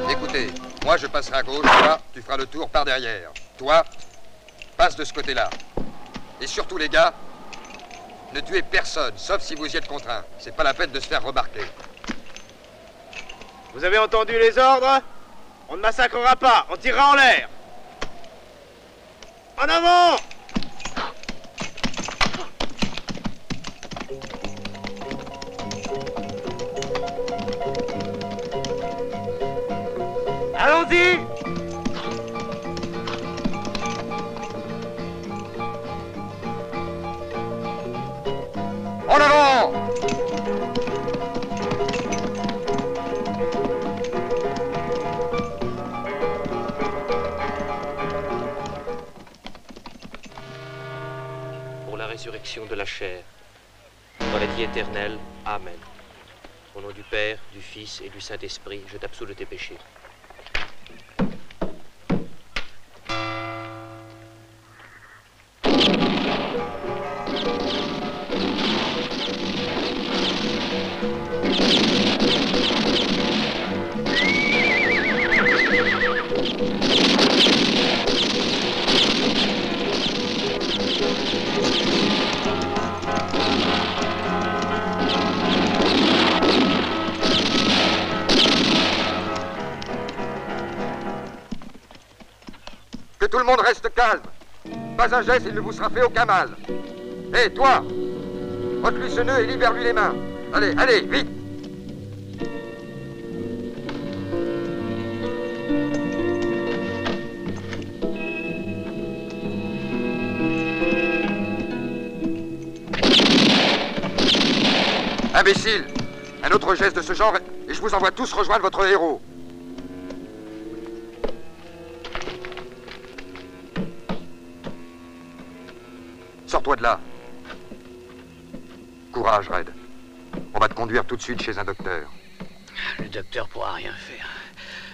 Écoutez, moi je passerai à gauche, toi, tu feras le tour par derrière. Toi, passe de ce côté-là. Et surtout les gars, ne tuez personne, sauf si vous y êtes contraints. C'est pas la peine de se faire remarquer. Vous avez entendu les ordres? On ne massacrera pas, on tirera en l'air. En avant! Allons-y! En avant! Pour la résurrection de la chair, dans la vie éternelle, Amen. Au nom du Père, du Fils et du Saint-Esprit, je t'absous de tes péchés. Que tout le monde reste calme. Pas un geste, il ne vous sera fait aucun mal. Hé, toi, ôte-lui ce nœud et libère-lui les mains. Allez, allez, vite. Imbécile! Un autre geste de ce genre et je vous envoie tous rejoindre votre héros. Sors-toi de là. Courage, Red. On va te conduire tout de suite chez un docteur. Le docteur pourra rien faire.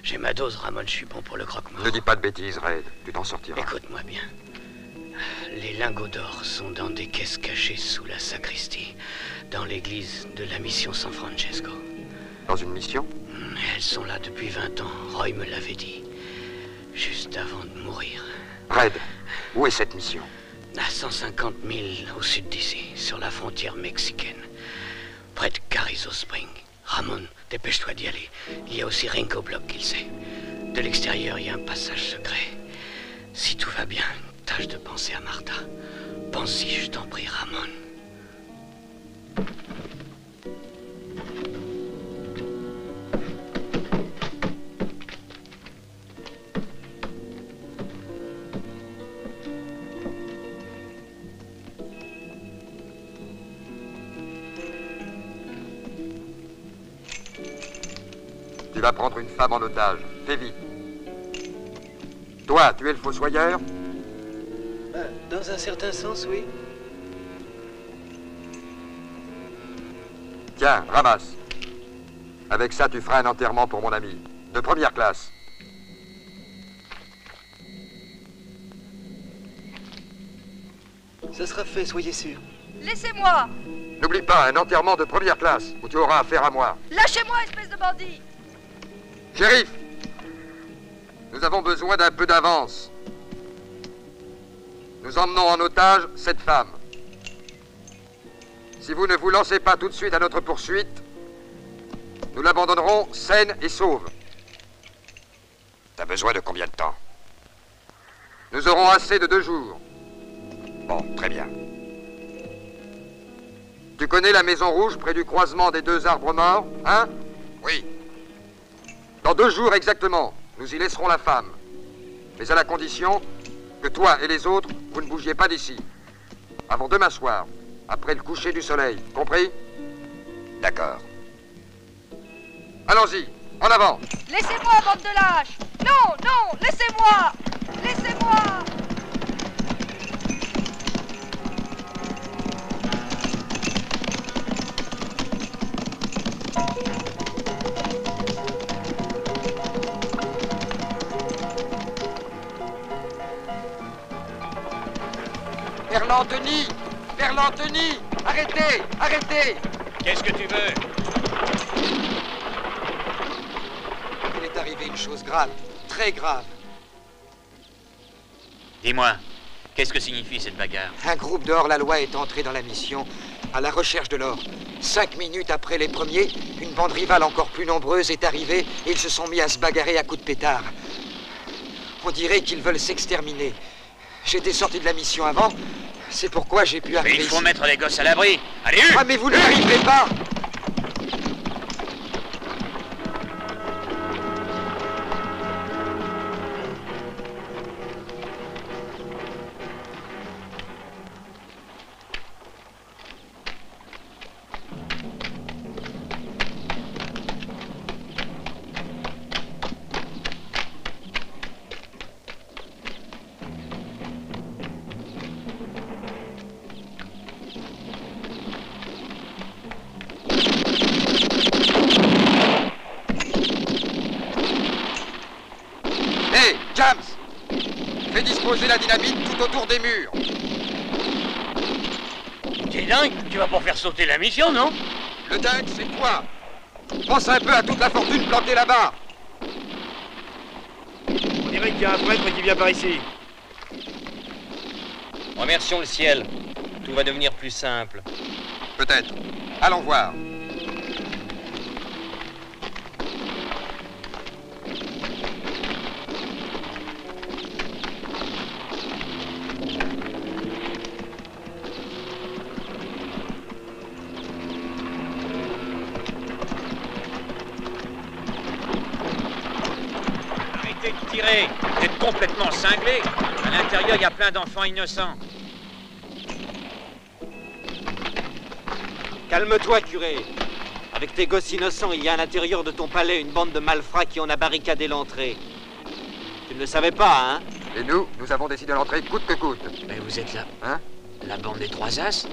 J'ai ma dose, Ramon, je suis bon pour le croque-mort. Ne dis pas de bêtises, Red. Tu t'en sortiras. Écoute-moi bien. Les lingots d'or sont dans des caisses cachées sous la sacristie, dans l'église de la mission San Francesco. Dans une mission? Elles sont là depuis 20 ans, Roy me l'avait dit. Juste avant de mourir. Red, où est cette mission? À 150 000 au sud d'ici, sur la frontière mexicaine, près de Carrizo Spring. Ramon, dépêche-toi d'y aller. Il y a aussi Ringo Block qui le sait. De l'extérieur, il y a un passage secret. Si tout va bien, tâche de penser à Martha. Pense-y, je t'en prie, Ramon. Tu vas prendre une femme en otage. Fais vite. Toi, tu es le fossoyeur? Dans un certain sens, oui. Tiens, ramasse. Avec ça, tu feras un enterrement pour mon ami. De première classe. Ça sera fait, soyez sûr. Laissez-moi! N'oublie pas, un enterrement de première classe, où tu auras affaire à moi. Lâchez-moi, espèce de bandit! Shérif, nous avons besoin d'un peu d'avance. Nous emmenons en otage cette femme. Si vous ne vous lancez pas tout de suite à notre poursuite, nous l'abandonnerons saine et sauve. T'as besoin de combien de temps? Nous aurons assez de 2 jours. Bon, très bien. Tu connais la Maison Rouge près du croisement des 2 arbres morts, hein? Oui. Dans 2 jours exactement, nous y laisserons la femme. Mais à la condition que toi et les autres, vous ne bougiez pas d'ici. Avant demain soir, après le coucher du soleil, compris? D'accord. Allons-y, en avant. Laissez-moi, bande de lâches! Non, non, laissez-moi! Laissez-moi! Berlantoni! Berlantoni! Arrêtez! Arrêtez! Qu'est-ce que tu veux? Il est arrivé une chose grave, très grave. Dis-moi, qu'est-ce que signifie cette bagarre? Un groupe de hors-la-loi est entré dans la mission à la recherche de l'or. 5 minutes après les premiers, une bande rivale encore plus nombreuse est arrivée et ils se sont mis à se bagarrer à coups de pétard. On dirait qu'ils veulent s'exterminer. J'étais sorti de la mission avant, c'est pourquoi j'ai pu Mais arriver il faut ici. mettre les gosses à l'abri. Allez, Ah, mais vous n'y arriverez pas! Hé, James! Fais disposer la dynamite tout autour des murs. T'es dingue? Tu vas pour faire sauter la mission, non? Le dingue, c'est toi! Pense un peu à toute la fortune plantée là-bas! On dirait qu'il y a un prêtre qui vient par ici. Remercions le ciel. Tout va devenir plus simple. Peut-être. Allons voir. Arrêtez de tirer. Vous êtes complètement cinglés. À l'intérieur, il y a plein d'enfants innocents. Calme-toi, curé. Avec tes gosses innocents, il y a à l'intérieur de ton palais une bande de malfrats qui en a barricadé l'entrée. Tu ne le savais pas, hein? Et nous avons décidé d'entrer coûte que coûte. Mais vous êtes là. Hein? La bande des 3 As?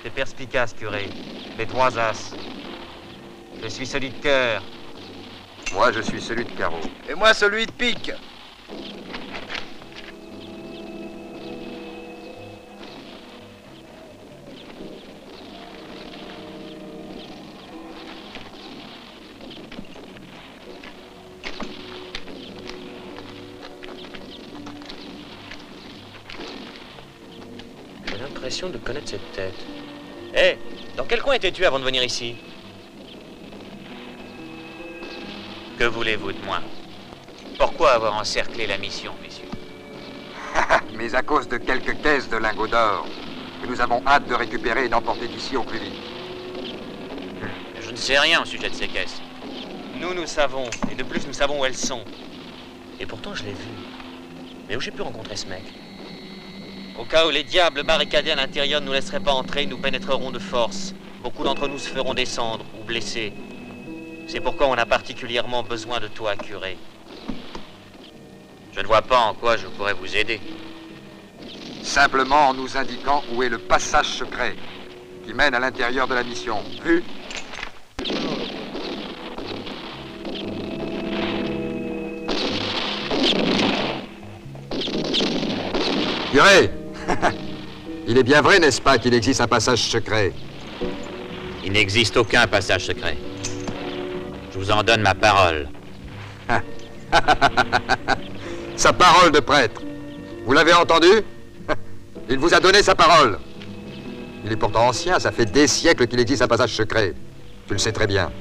T'es perspicace, curé. Les 3 As. Je suis celui de cœur. Moi, je suis celui de carreau. Et moi, celui de pique. J'ai l'impression de connaître cette tête. Hé, dans quel coin étais-tu avant de venir ici? Que voulez-vous de moi? Pourquoi avoir encerclé la mission, messieurs? Mais à cause de quelques caisses de lingots d'or que nous avons hâte de récupérer et d'emporter d'ici au plus vite. Je ne sais rien au sujet de ces caisses. Nous savons. Et de plus, nous savons où elles sont. Et pourtant, je l'ai vu. Mais où j'ai pu rencontrer ce mec? Au cas où les diables barricadés à l'intérieur ne nous laisseraient pas entrer, nous pénétrerons de force. Beaucoup d'entre nous se feront descendre ou blesser. C'est pourquoi on a particulièrement besoin de toi, curé. Je ne vois pas en quoi je pourrais vous aider. Simplement en nous indiquant où est le passage secret qui mène à l'intérieur de la mission. Vu? Curé, Il est bien vrai, n'est-ce pas, qu'il existe un passage secret? Il n'existe aucun passage secret. Je vous en donne ma parole. Sa parole de prêtre. Vous l'avez entendu? Il vous a donné sa parole. Il est pourtant ancien, ça fait des siècles qu'il existe un passage secret. Tu le sais très bien.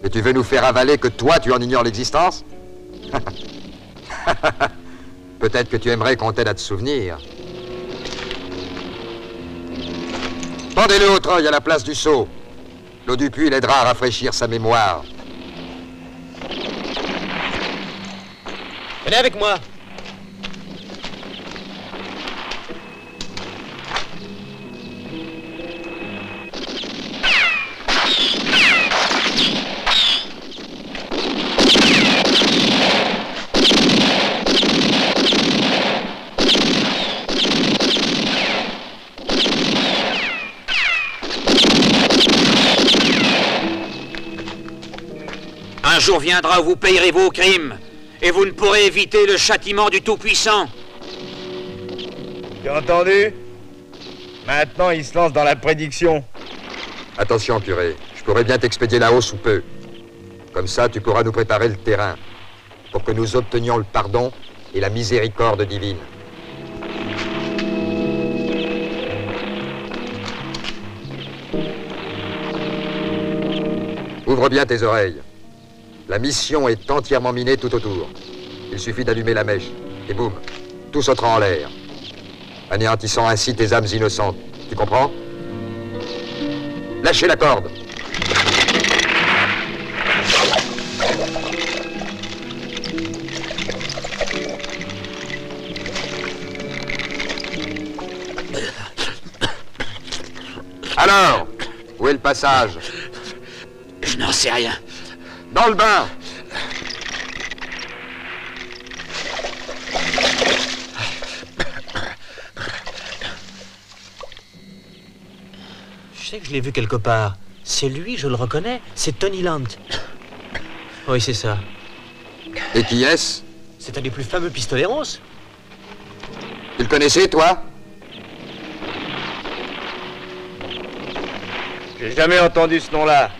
Et tu veux nous faire avaler que toi, tu en ignores l'existence? Peut-être que tu aimerais qu'on t'aide à te souvenir. Pendez-le au treuil à la place du seau. L'eau du puits l'aidera à rafraîchir sa mémoire. Venez avec moi. Un jour viendra où vous payerez vos crimes, et vous ne pourrez éviter le châtiment du Tout-Puissant. Tu as entendu? Maintenant, il se lance dans la prédiction. Attention, curé. Je pourrais bien t'expédier là-haut sous peu. Comme ça, tu pourras nous préparer le terrain pour que nous obtenions le pardon et la miséricorde divine. Ouvre bien tes oreilles. La mission est entièrement minée tout autour. Il suffit d'allumer la mèche, et boum, tout sautera en l'air, anéantissant ainsi tes âmes innocentes. Tu comprends? Lâchez la corde. Alors, où est le passage? Je n'en sais rien. Dans le bain! Je sais que je l'ai vu quelque part. C'est lui, je le reconnais. C'est Tony Lant. Oui, c'est ça. Et qui est-ce? C'est un des plus fameux pistoleros. Tu le connaissais, toi? J'ai jamais entendu ce nom-là.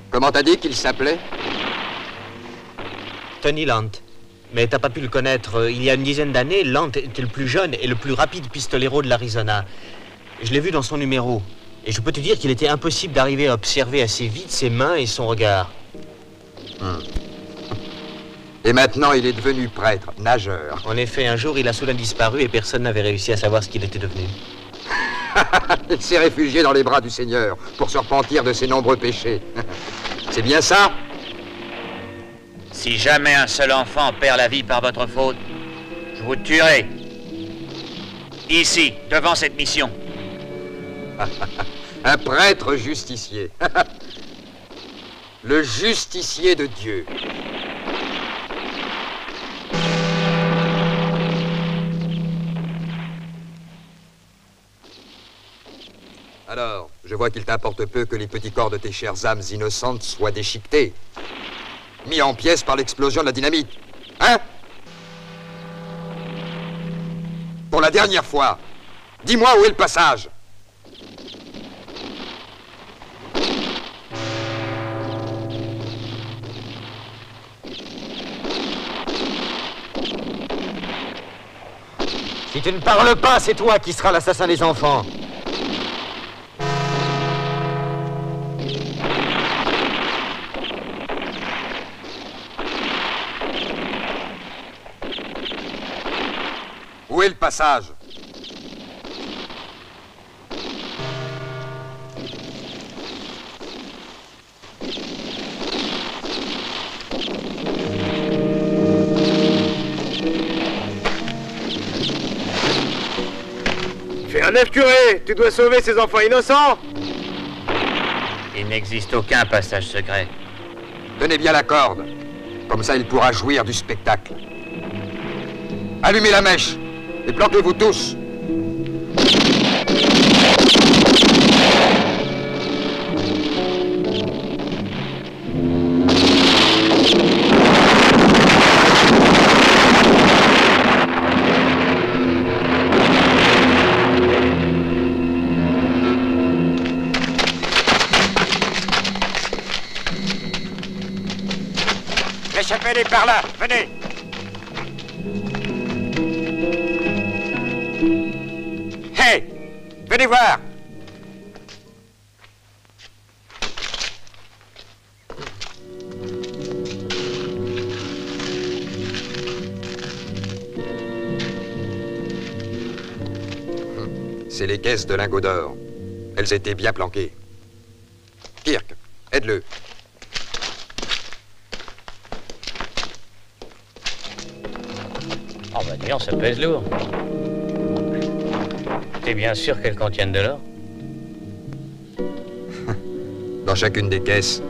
Comment t'as dit qu'il s'appelait? Tony Lant. Mais t'as pas pu le connaître. Il y a une dizaine d'années, Lant était le plus jeune et le plus rapide pistolero de l'Arizona. Je l'ai vu dans son numéro. Et je peux te dire qu'il était impossible d'arriver à observer assez vite ses mains et son regard. Et maintenant, il est devenu prêtre, nageur. En effet, un jour, il a soudain disparu et personne n'avait réussi à savoir ce qu'il était devenu. Il s'est réfugié dans les bras du Seigneur pour se repentir de ses nombreux péchés. C'est bien ça? Si jamais un seul enfant perd la vie par votre faute, je vous tuerai. Ici, devant cette mission. Un prêtre justicier. Le justicier de Dieu. Alors, je vois qu'il t'importe peu que les petits corps de tes chères âmes innocentes soient déchiquetés, mis en pièces par l'explosion de la dynamite. Hein? Pour la dernière fois, dis-moi où est le passage. Si tu ne parles pas, c'est toi qui seras l'assassin des enfants. Où est le passage? Fais un œuf, curé! Tu dois sauver ces enfants innocents! Il n'existe aucun passage secret. Tenez bien la corde. Comme ça, il pourra jouir du spectacle. Allumez la mèche et planquez-vous tous. La chapelle est par là, venez. Hé, venez voir. C'est les caisses de lingots d'or. Elles étaient bien planquées. Kirk, aide-le. Oh bah dis donc, ça pèse lourd. T'es bien sûr qu'elles contiennent de l'or? Dans chacune des caisses,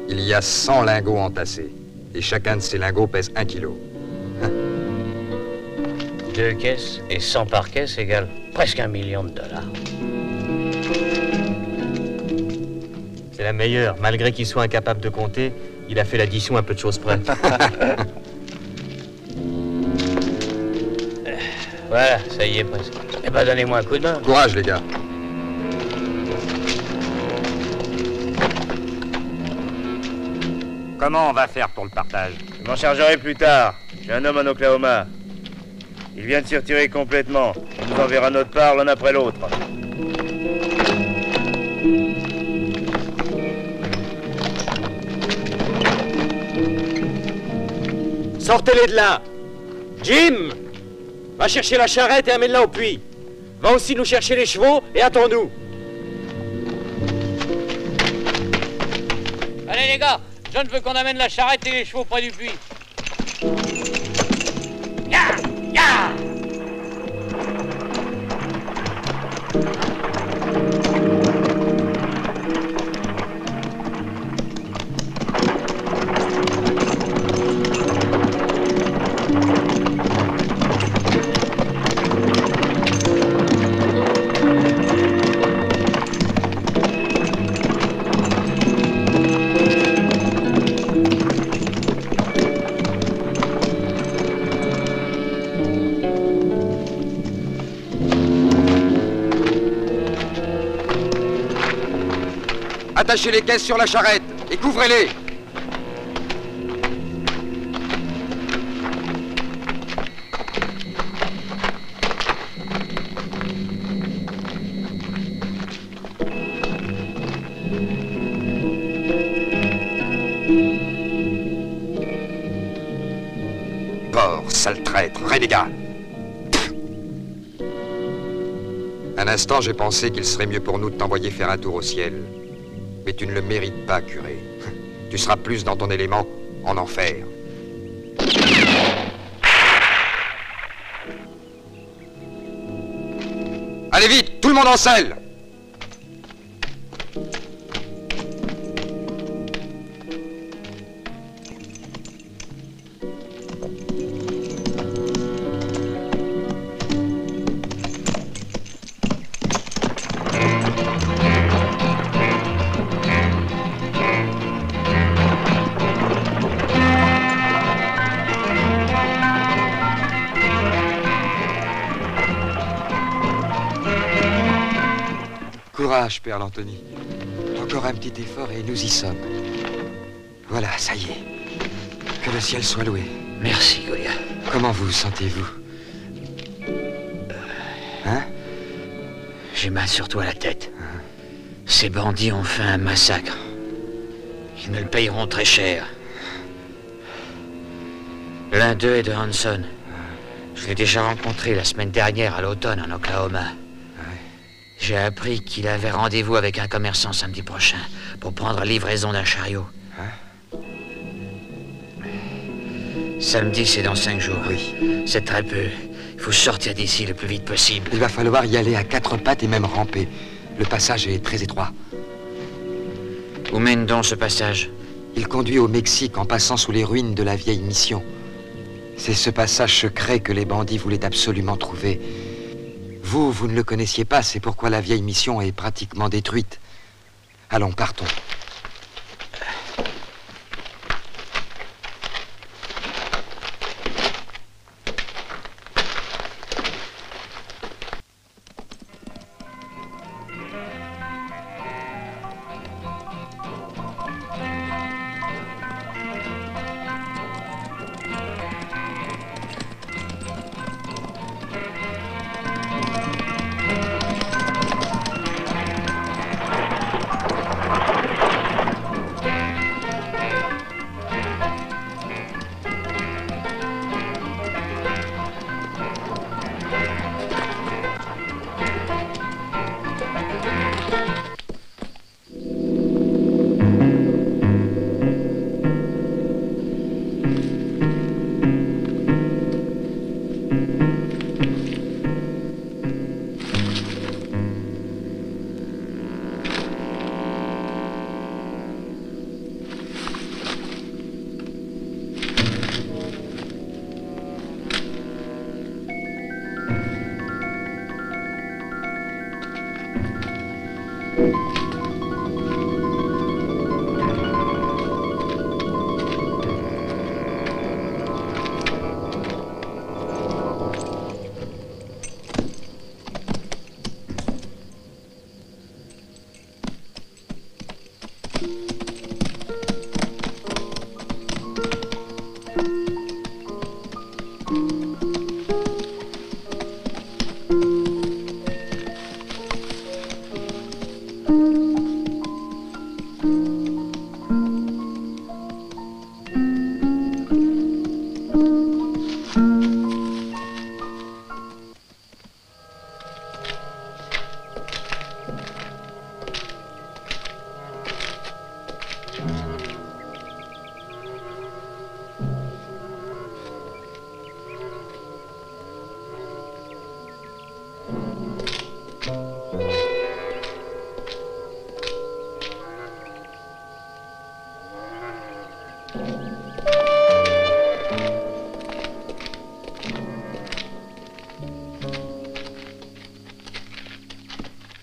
il y a 100 lingots entassés. Et chacun de ces lingots pèse 1 kilo. 2 caisses et 100 par caisse égale presque $1 million. C'est la meilleure. Malgré qu'il soit incapable de compter, il a fait l'addition à peu de choses près. Voilà, ça y est presque. Eh ben, donnez-moi un coup de main. Courage, les gars. Comment on va faire pour le partage? Je m'en chargerai plus tard. J'ai un homme en Oklahoma. Il vient de s'y retirer complètement. On nous enverra notre part l'un après l'autre. Sortez-les de là! Jim! Va chercher la charrette et amène-la au puits. Va aussi nous chercher les chevaux et attends-nous. Allez les gars, John veut qu'on amène la charrette et les chevaux près du puits. Ya! Ya! Attachez les caisses sur la charrette et couvrez-les. Porc, sale traître, renégat. Un instant, j'ai pensé qu'il serait mieux pour nous de t'envoyer faire un tour au ciel. Mais tu ne le mérites pas, curé. Tu seras plus dans ton élément en enfer. Allez vite, tout le monde en selle! Courage, Père Anthony. Encore un petit effort et nous y sommes. Voilà, ça y est. Que le ciel soit loué. Merci, Goya. Comment vous sentez-vous? Hein? J'ai mal surtout à la tête. Ces bandits ont fait un massacre. Ils me le payeront très cher. L'un d'eux est de Hanson. Je l'ai déjà rencontré la semaine dernière à l'automne en Oklahoma. J'ai appris qu'il avait rendez-vous avec un commerçant samedi prochain pour prendre livraison d'un chariot. Samedi, c'est dans 5 jours. Oui. C'est très peu. Il faut sortir d'ici le plus vite possible. Il va falloir y aller à 4 pattes et même ramper. Le passage est très étroit. Où mène donc ce passage? Il conduit au Mexique en passant sous les ruines de la vieille mission. C'est ce passage secret que les bandits voulaient absolument trouver. Vous ne le connaissiez pas, c'est pourquoi la vieille mission est pratiquement détruite. Allons, partons.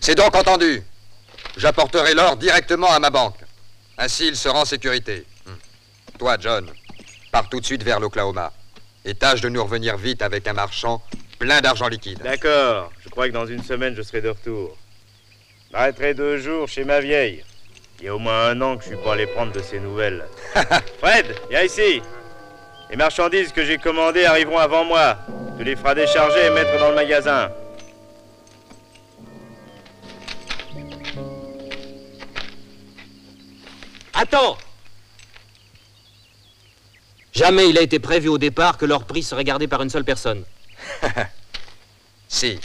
C'est donc entendu. J'apporterai l'or directement à ma banque. Ainsi, il sera en sécurité. Toi, John, pars tout de suite vers l'Oklahoma. Et tâche de nous revenir vite avec un marchand plein d'argent liquide. D'accord. Je crois que dans une semaine, je serai de retour. J'arrêterai 2 jours chez ma vieille. Il y a au moins 1 an que je suis pas allé prendre de ses nouvelles. Fred, viens ici. Les marchandises que j'ai commandées arriveront avant moi. Tu les feras décharger et mettre dans le magasin. Attends! Jamais il a été prévu au départ que leur prix serait gardé par une seule personne. Si,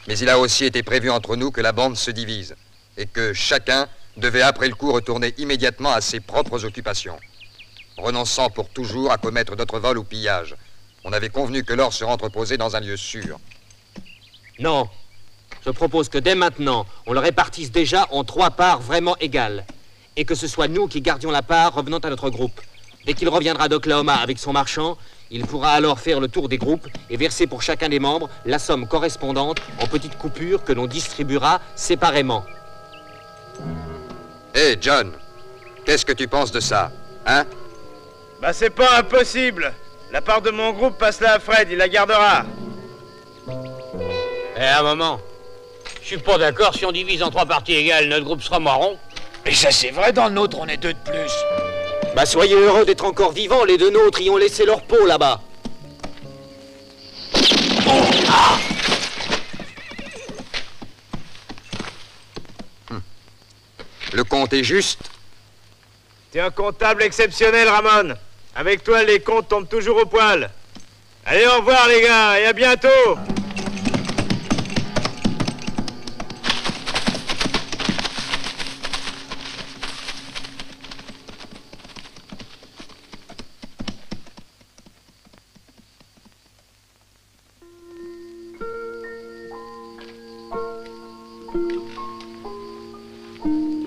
mais il a aussi été prévu entre nous que la bande se divise et que chacun devait après le coup retourner immédiatement à ses propres occupations, renonçant pour toujours à commettre d'autres vols ou pillages. On avait convenu que l'or serait entreposé dans un lieu sûr. Non. Je propose que dès maintenant, on le répartisse déjà en 3 parts vraiment égales. Et que ce soit nous qui gardions la part revenant à notre groupe. Dès qu'il reviendra d'Oklahoma avec son marchand, il pourra alors faire le tour des groupes et verser pour chacun des membres la somme correspondante en petites coupures que l'on distribuera séparément. Hé, John, qu'est-ce que tu penses de ça, hein? Bah c'est pas impossible. La part de mon groupe passe là à Fred, il la gardera. Eh, un moment. Je suis pas d'accord, si on divise en 3 parties égales, notre groupe sera marron. Et ça c'est vrai, dans le nôtre on est 2 de plus. Bah soyez heureux d'être encore vivants, les 2 nôtres y ont laissé leur peau là-bas. Le compte est juste. T'es un comptable exceptionnel, Ramon. Avec toi, les comptes tombent toujours au poil. Allez, au revoir, les gars, et à bientôt.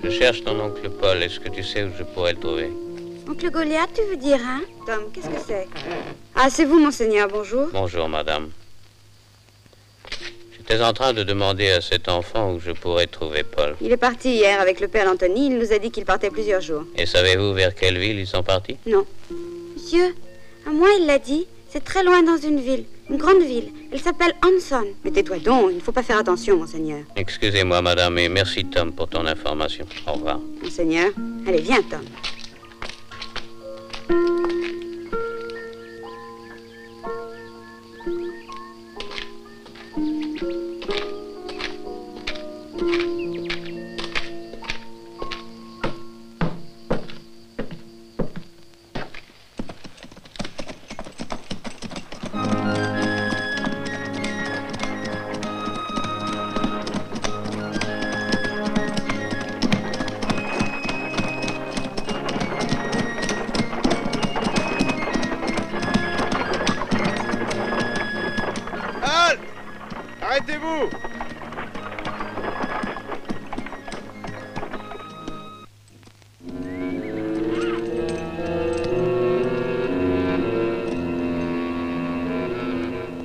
Je cherche ton oncle Paul. Est-ce que tu sais où je pourrais le trouver? Oncle Goliath, tu veux dire, hein? Tom, qu'est-ce que c'est? Ah, c'est vous, monseigneur, bonjour. Bonjour, madame. J'étais en train de demander à cet enfant où je pourrais trouver Paul. Il est parti hier avec le père Anthony. Il nous a dit qu'il partait plusieurs jours. Et savez-vous vers quelle ville ils sont partis? Non. Monsieur, à moi, il l'a dit. C'est très loin dans une ville. Une grande ville. Elle s'appelle Hanson. Mais tais-toi donc, il ne faut pas faire attention, monseigneur. Excusez-moi, madame, et merci, Tom, pour ton information. Au revoir. Monseigneur, allez, viens, Tom. Arrêtez-vous!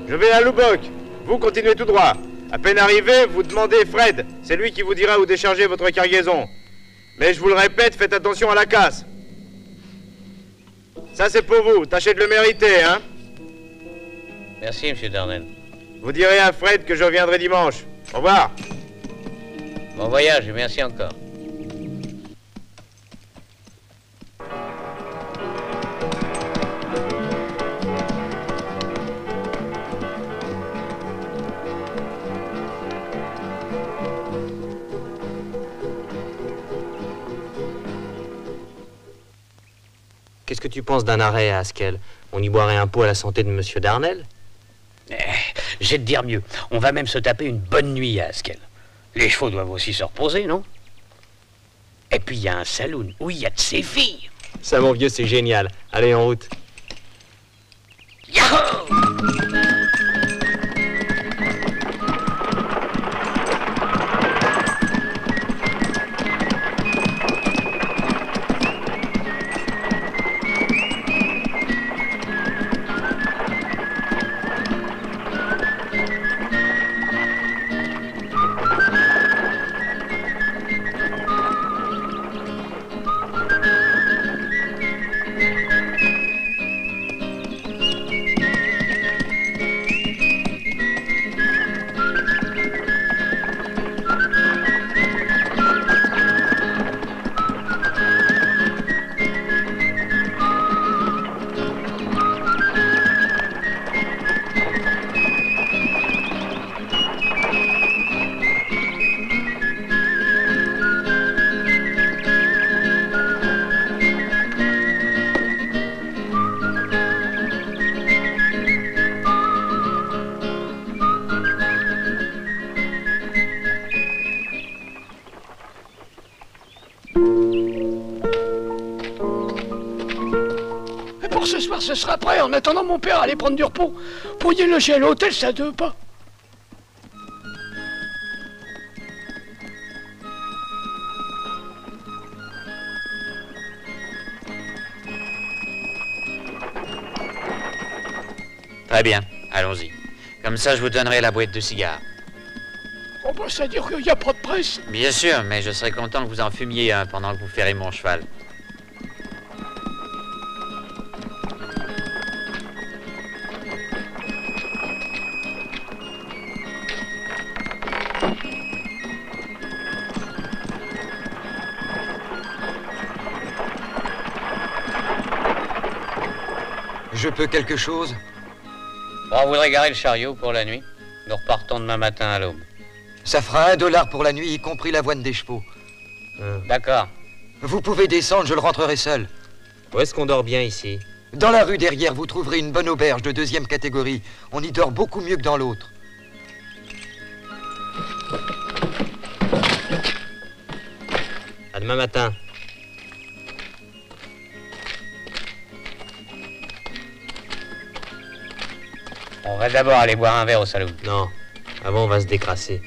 Je vais à Lubbock. Vous continuez tout droit. À peine arrivé, vous demandez Fred. C'est lui qui vous dira où décharger votre cargaison. Mais je vous le répète, faites attention à la casse. Ça, c'est pour vous. Tâchez de le mériter, hein? Merci, monsieur Darnell. Vous direz à Fred que je reviendrai dimanche. Au revoir. Bon voyage et merci encore. Qu'est-ce que tu penses d'un arrêt à Haskell? On y boirait un pot à la santé de monsieur Darnell? Je vais te dire mieux. On va même se taper une bonne nuit à Haskell. Les chevaux doivent aussi se reposer, non? Et puis il y a un saloon où il y a de ces filles. Ça, mon vieux, c'est génial. Allez, en route. Yahoo! pour ce soir, ce sera prêt. En attendant, mon père allait prendre du repos. Pourriez loger à l'hôtel, ça 2 pas. Très bien, allons-y. Comme ça, je vous donnerai la boîte de cigares. On peut ça dire qu'il n'y a pas de presse. Bien sûr, mais je serais content que vous en fumiez un pendant que vous ferrez mon cheval. Je peux quelque chose? Bon, on voudrait garer le chariot pour la nuit. Nous repartons demain matin à l'aube. Ça fera $1 pour la nuit, y compris l'avoine des chevaux. D'accord. Vous pouvez descendre, je le rentrerai seul. Où est-ce qu'on dort bien ici? Dans la rue derrière, vous trouverez une bonne auberge de 2e catégorie. On y dort beaucoup mieux que dans l'autre. À demain matin. On va d'abord aller boire un verre au salon. Non, avant on va se décrasser.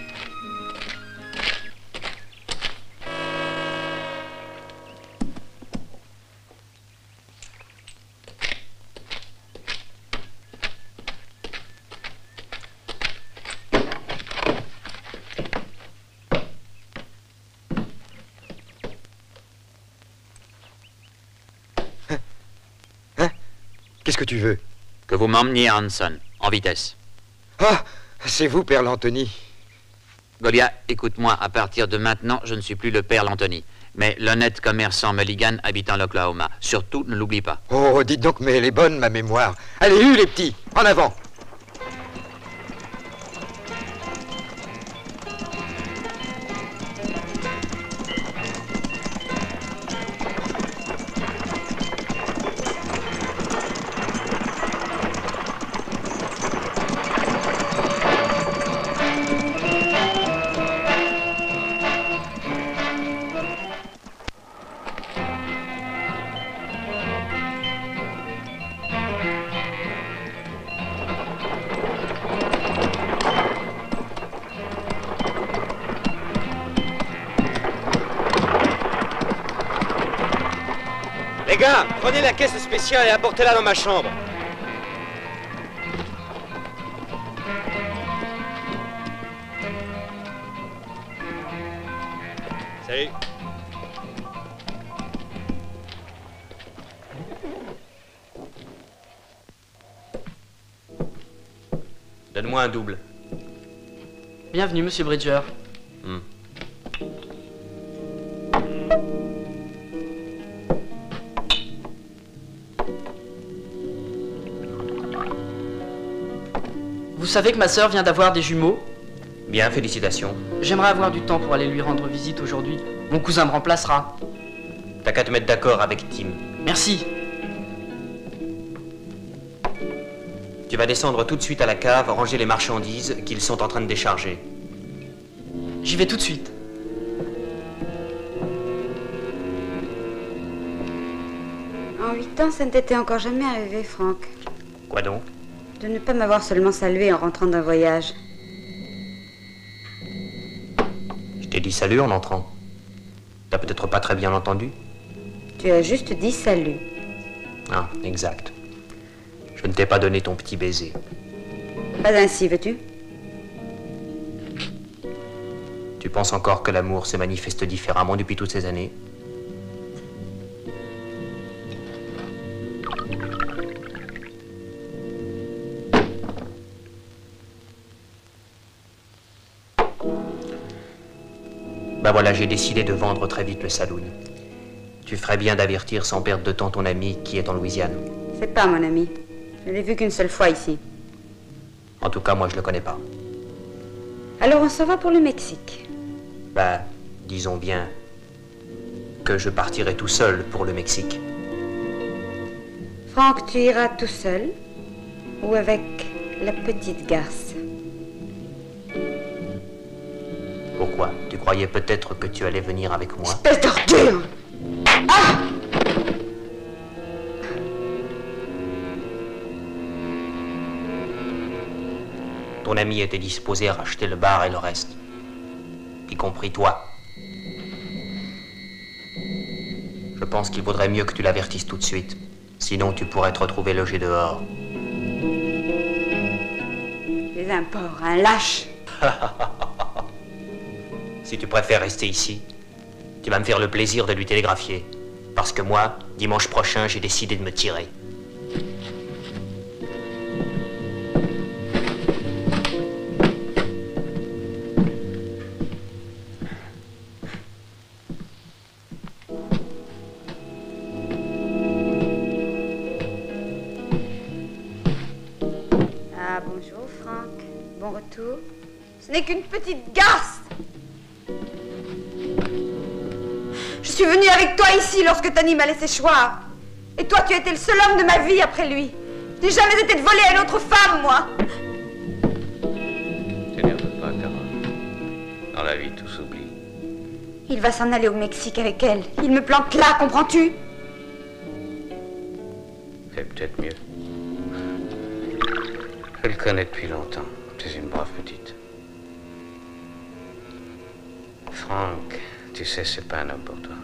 Qu'est-ce que tu veux? Que vous m'emmeniez à Hanson, en vitesse. Ah, c'est vous, Père Lantony. Goliath, écoute-moi, à partir de maintenant, je ne suis plus le Père Lantony, mais l'honnête commerçant Mulligan habitant l'Oklahoma. Surtout, ne l'oublie pas. Oh, dites donc, mais elle est bonne, ma mémoire. Allez, les petits, en avant. Les gars, prenez la caisse spéciale et apportez-la dans ma chambre. Salut. Donne-moi un double. Bienvenue, monsieur Bridger. Vous savez que ma sœur vient d'avoir des jumeaux? Bien, félicitations. J'aimerais avoir du temps pour aller lui rendre visite aujourd'hui. Mon cousin me remplacera. T'as qu'à te mettre d'accord avec Tim. Merci. Tu vas descendre tout de suite à la cave, ranger les marchandises qu'ils sont en train de décharger. J'y vais tout de suite. En 8 ans, ça ne t'était encore jamais arrivé, Franck. Quoi donc? De ne pas m'avoir seulement salué en rentrant d'un voyage. Je t'ai dit salut en entrant. T'as peut-être pas très bien entendu? Tu as juste dit salut. Ah, exact. Je ne t'ai pas donné ton petit baiser. Pas ainsi, veux-tu? Tu penses encore que l'amour se manifeste différemment depuis toutes ces années? Ben voilà, j'ai décidé de vendre très vite le saloon. Tu ferais bien d'avertir sans perdre de temps ton ami qui est en Louisiane. C'est pas mon ami. Je l'ai vu qu'une seule fois ici. En tout cas, moi, je le connais pas. Alors on s'en va pour le Mexique. Ben, disons bien que je partirai tout seul pour le Mexique. Franck, tu iras tout seul ou avec la petite garce? Pourquoi? Tu croyais peut-être que tu allais venir avec moi? Espèce d'ordure! Ah! ton ami était disposé à racheter le bar et le reste. Y compris toi. Je pense qu'il vaudrait mieux que tu l'avertisses tout de suite. Sinon, tu pourrais te retrouver logé dehors. Tu es un porc, un lâche. Si tu préfères rester ici, tu vas me faire le plaisir de lui télégraphier. Parce que moi, dimanche prochain, j'ai décidé de me tirer. Ah, bonjour, Franck. Bon retour. Ce n'est qu'une petite garce. Je suis venue avec toi ici lorsque Tony m'a laissé choir. Et toi, tu étais le seul homme de ma vie après lui. Je n'ai jamais été de voler à une autre femme, moi. T'énerve pas, Carole. Dans la vie, tout s'oublie. Il va s'en aller au Mexique avec elle. Il me plante là, comprends-tu? C'est peut-être mieux. Je le connais depuis longtemps. C'est une brave petite. Franck, tu sais, c'est pas un homme pour toi.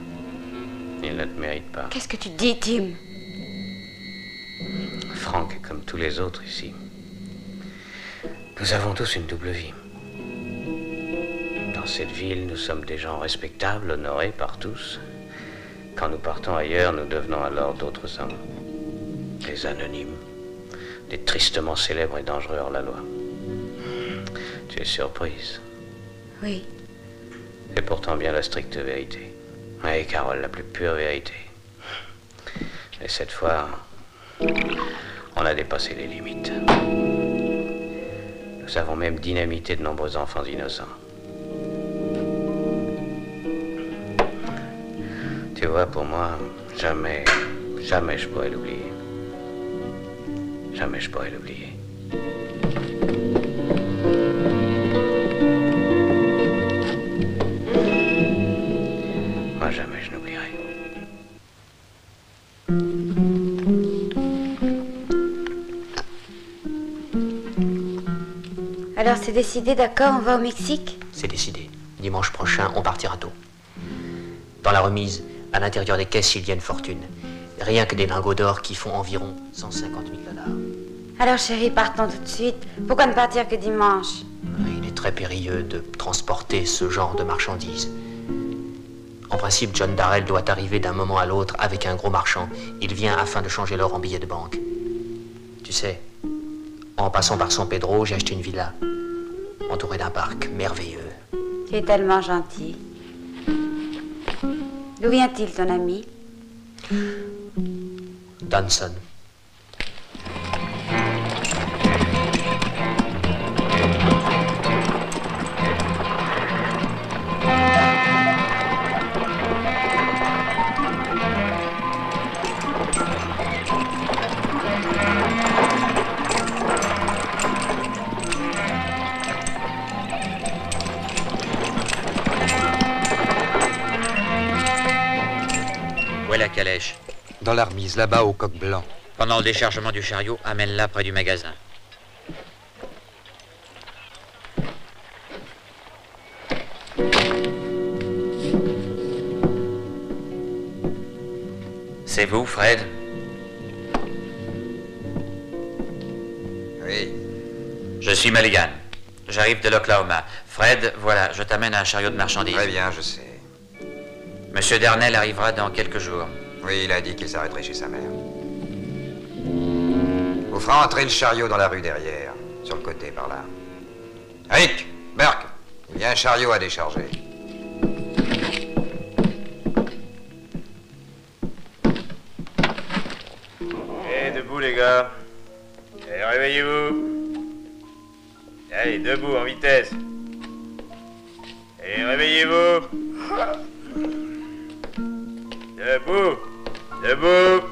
Il ne te mérite pas. Qu'est-ce que tu dis, Tim? Franck est comme tous les autres ici. Nous avons tous une double vie. Dans cette ville, nous sommes des gens respectables, honorés par tous. Quand nous partons ailleurs, nous devenons alors d'autres hommes. Des anonymes. Des tristement célèbres et dangereux hors la loi. Tu es surprise. Oui. C'est pourtant bien la stricte vérité. Oui, Carole, la plus pure vérité. Et cette fois, on a dépassé les limites. Nous avons même dynamité de nombreux enfants innocents. Tu vois, pour moi, jamais je pourrais l'oublier. Jamais je pourrais l'oublier. Moi, jamais je n'oublierai. Alors c'est décidé, d'accord, on va au Mexique? C'est décidé. Dimanche prochain, on partira tôt. Dans la remise, à l'intérieur des caisses, il y a une fortune. Rien que des lingots d'or qui font environ 150 000 $. Alors chérie, partons tout de suite. Pourquoi ne partir que dimanche? Il est très périlleux de transporter ce genre de marchandises. En principe, John Darrell doit arriver d'un moment à l'autre avec un gros marchand. Il vient afin de changer l'or en billets de banque. Tu sais, en passant par San Pedro, j'ai acheté une villa, entourée d'un parc merveilleux. Tu es tellement gentil. D'où vient-il, ton ami? Danson. Où est la calèche? Dans la remise, là-bas, au coq blanc. Pendant le déchargement du chariot, amène-la près du magasin. C'est vous, Fred? Oui. Je suis Mulligan. J'arrive de l'Oklahoma. Fred, voilà, je t'amène un chariot de marchandises. Très bien, je sais. Monsieur Darnell arrivera dans quelques jours. Oui, il a dit qu'il s'arrêterait chez sa mère. Vous fera entrer le chariot dans la rue derrière, sur le côté, par là. Rick, Burke, il y a un chariot à décharger. Debout, les gars. Allez, réveillez-vous. Allez, debout, en vitesse. Allez, réveillez-vous. Debout. Debout.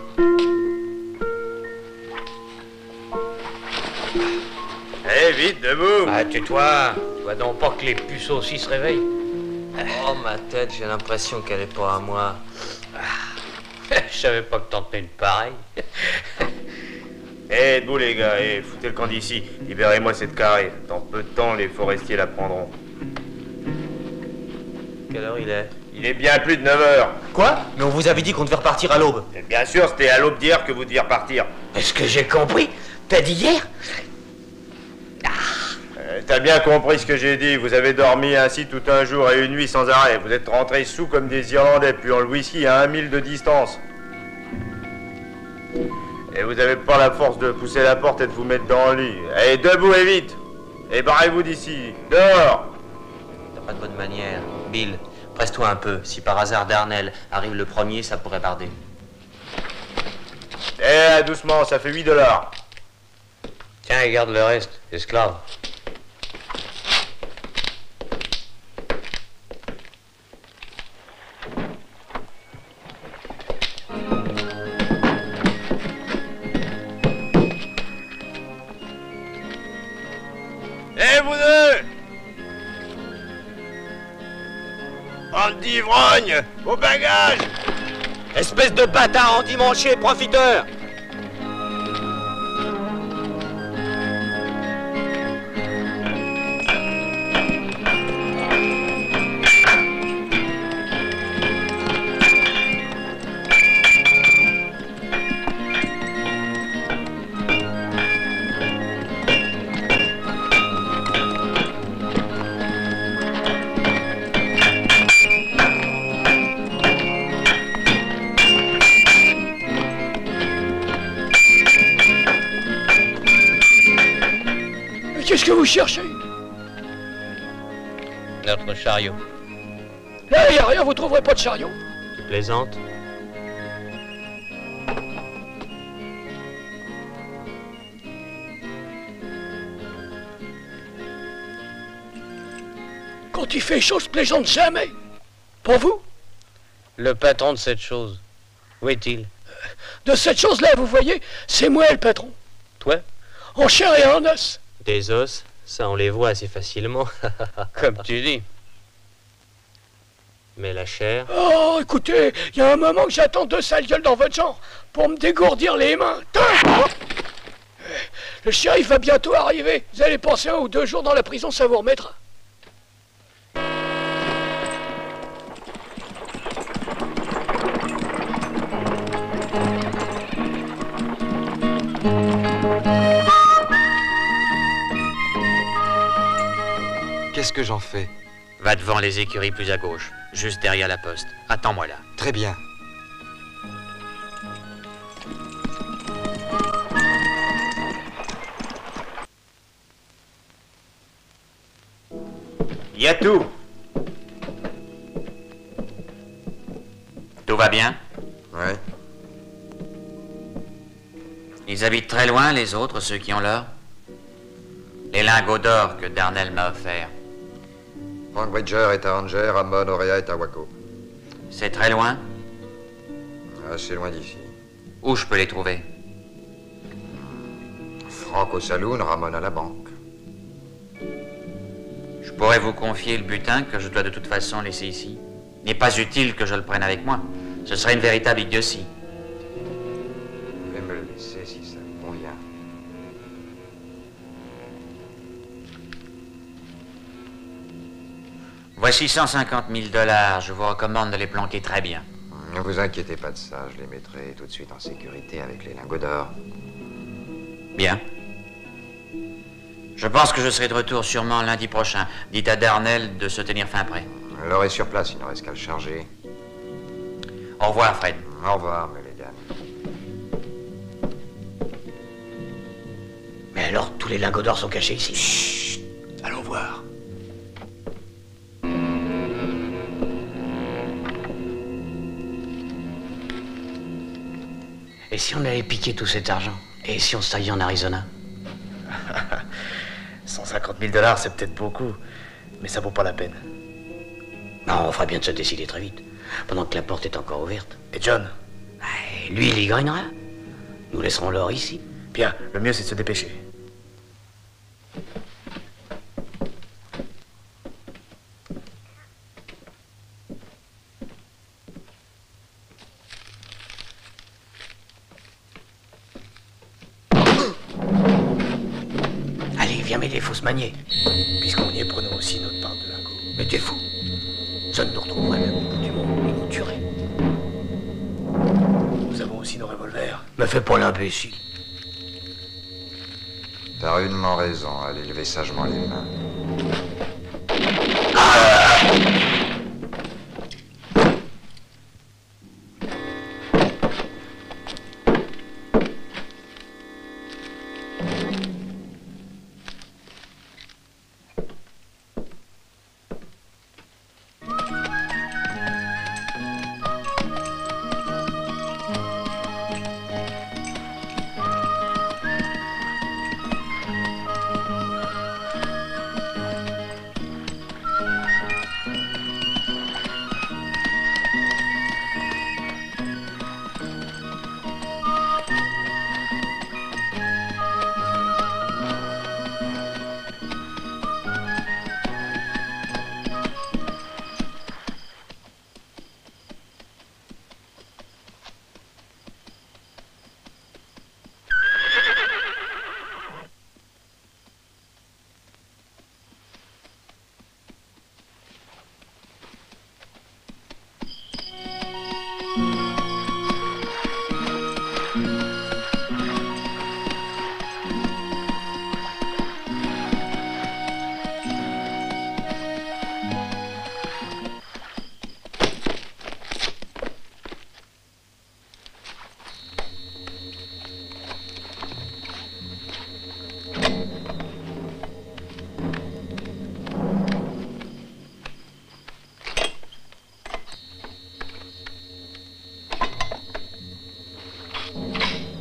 Allez, vite, debout. Ah, tais-toi. Tu vois donc pas que les puceaux aussi se réveillent. Oh, ma tête, j'ai l'impression qu'elle est pas à moi. Je savais pas que t'en tenais une pareille. Eh, Eh, debout les gars, foutez le camp d'ici. Libérez-moi cette carrée. Dans peu de temps, les forestiers la prendront. Quelle heure il est? Il est bien plus de 9 heures. Quoi? Mais on vous avait dit qu'on devait repartir à l'aube. Et bien sûr, c'était à l'aube d'hier que vous deviez repartir. Est-ce que j'ai compris? T'as dit hier? T'as bien compris ce que j'ai dit. Vous avez dormi ainsi tout un jour et une nuit sans arrêt. Vous êtes rentrés sous comme des Irlandais, puant le whisky à 1 mille de distance. Et vous avez pas la force de pousser la porte et de vous mettre dans le lit. Allez, debout et vite. Et barrez-vous d'ici. Dehors. T'as pas de bonne manière. Bill, presse-toi un peu. Si par hasard Darnell arrive le premier, ça pourrait barder. Eh, doucement, ça fait $8. Tiens, et garde le reste, esclave. Eh, vous deux! Bande d'ivrognes! Vos bagages! Espèce de bâtard endimanché, profiteur! Qu'est-ce que vous cherchez? Notre chariot. Là, y a rien, vous trouverez pas de chariot. Tu plaisantes? Quand il fait chaud, je plaisante jamais. Pour vous? Le patron de cette chose, où est-il? De cette chose-là, vous voyez, c'est moi le patron. Toi? En chair et en os. Des os, ça on les voit assez facilement. Comme tu dis. Mais la chair... Oh, écoutez, il y a un moment que j'attends 2 sales gueules dans votre genre pour me dégourdir les mains. Le shérif va bientôt arriver. Vous allez passer 1 ou 2 jours dans la prison, ça vous remettra. Qu'est-ce que j'en fais? Va devant les écuries plus à gauche, juste derrière la poste. Attends-moi là. Très bien. Il y a tout. Tout va bien? Ouais. Ils habitent très loin, les autres, ceux qui ont l'or? Les lingots d'or que Darnell m'a offerts. Frank Bridger est à Ranger, Ramon Orea est à Waco. C'est très loin? Assez loin d'ici. Où je peux les trouver? Frank au saloon, Ramon à la banque. Je pourrais vous confier le butin que je dois de toute façon laisser ici. Il n'est pas utile que je le prenne avec moi. Ce serait une véritable idiotie. Vous pouvez me le laisser si ça me convient. Voici 150 000 $. Je vous recommande de les planquer très bien. Ne vous inquiétez pas de ça. Je les mettrai tout de suite en sécurité avec les lingots d'or. Bien. Je pense que je serai de retour sûrement lundi prochain. Dites à Darnell de se tenir fin prêt. L'or est sur place, il ne reste qu'à le charger. Au revoir, Fred. Au revoir, Mulligan. Mais alors, tous les lingots d'or sont cachés ici. Chut, allons voir. Et si on allait piquer tout cet argent? Et si on se taillait en Arizona? 150 000 $, c'est peut-être beaucoup, mais ça vaut pas la peine. Non, on fera bien de se décider très vite, pendant que la porte est encore ouverte. Et John? Lui, il y gagnera. Nous laisserons l'or ici. Bien, le mieux c'est de se dépêcher. Intermédiaire, faut se manier. Puisqu'on y est, prenons aussi notre part de lingots. Mais t'es fou. Ça ne nous retrouverait même au bout du monde. Il nous tuerait. Nous avons aussi nos revolvers. Me fais pas l'imbécile. T'as rudement raison. Allez, levez sagement les mains.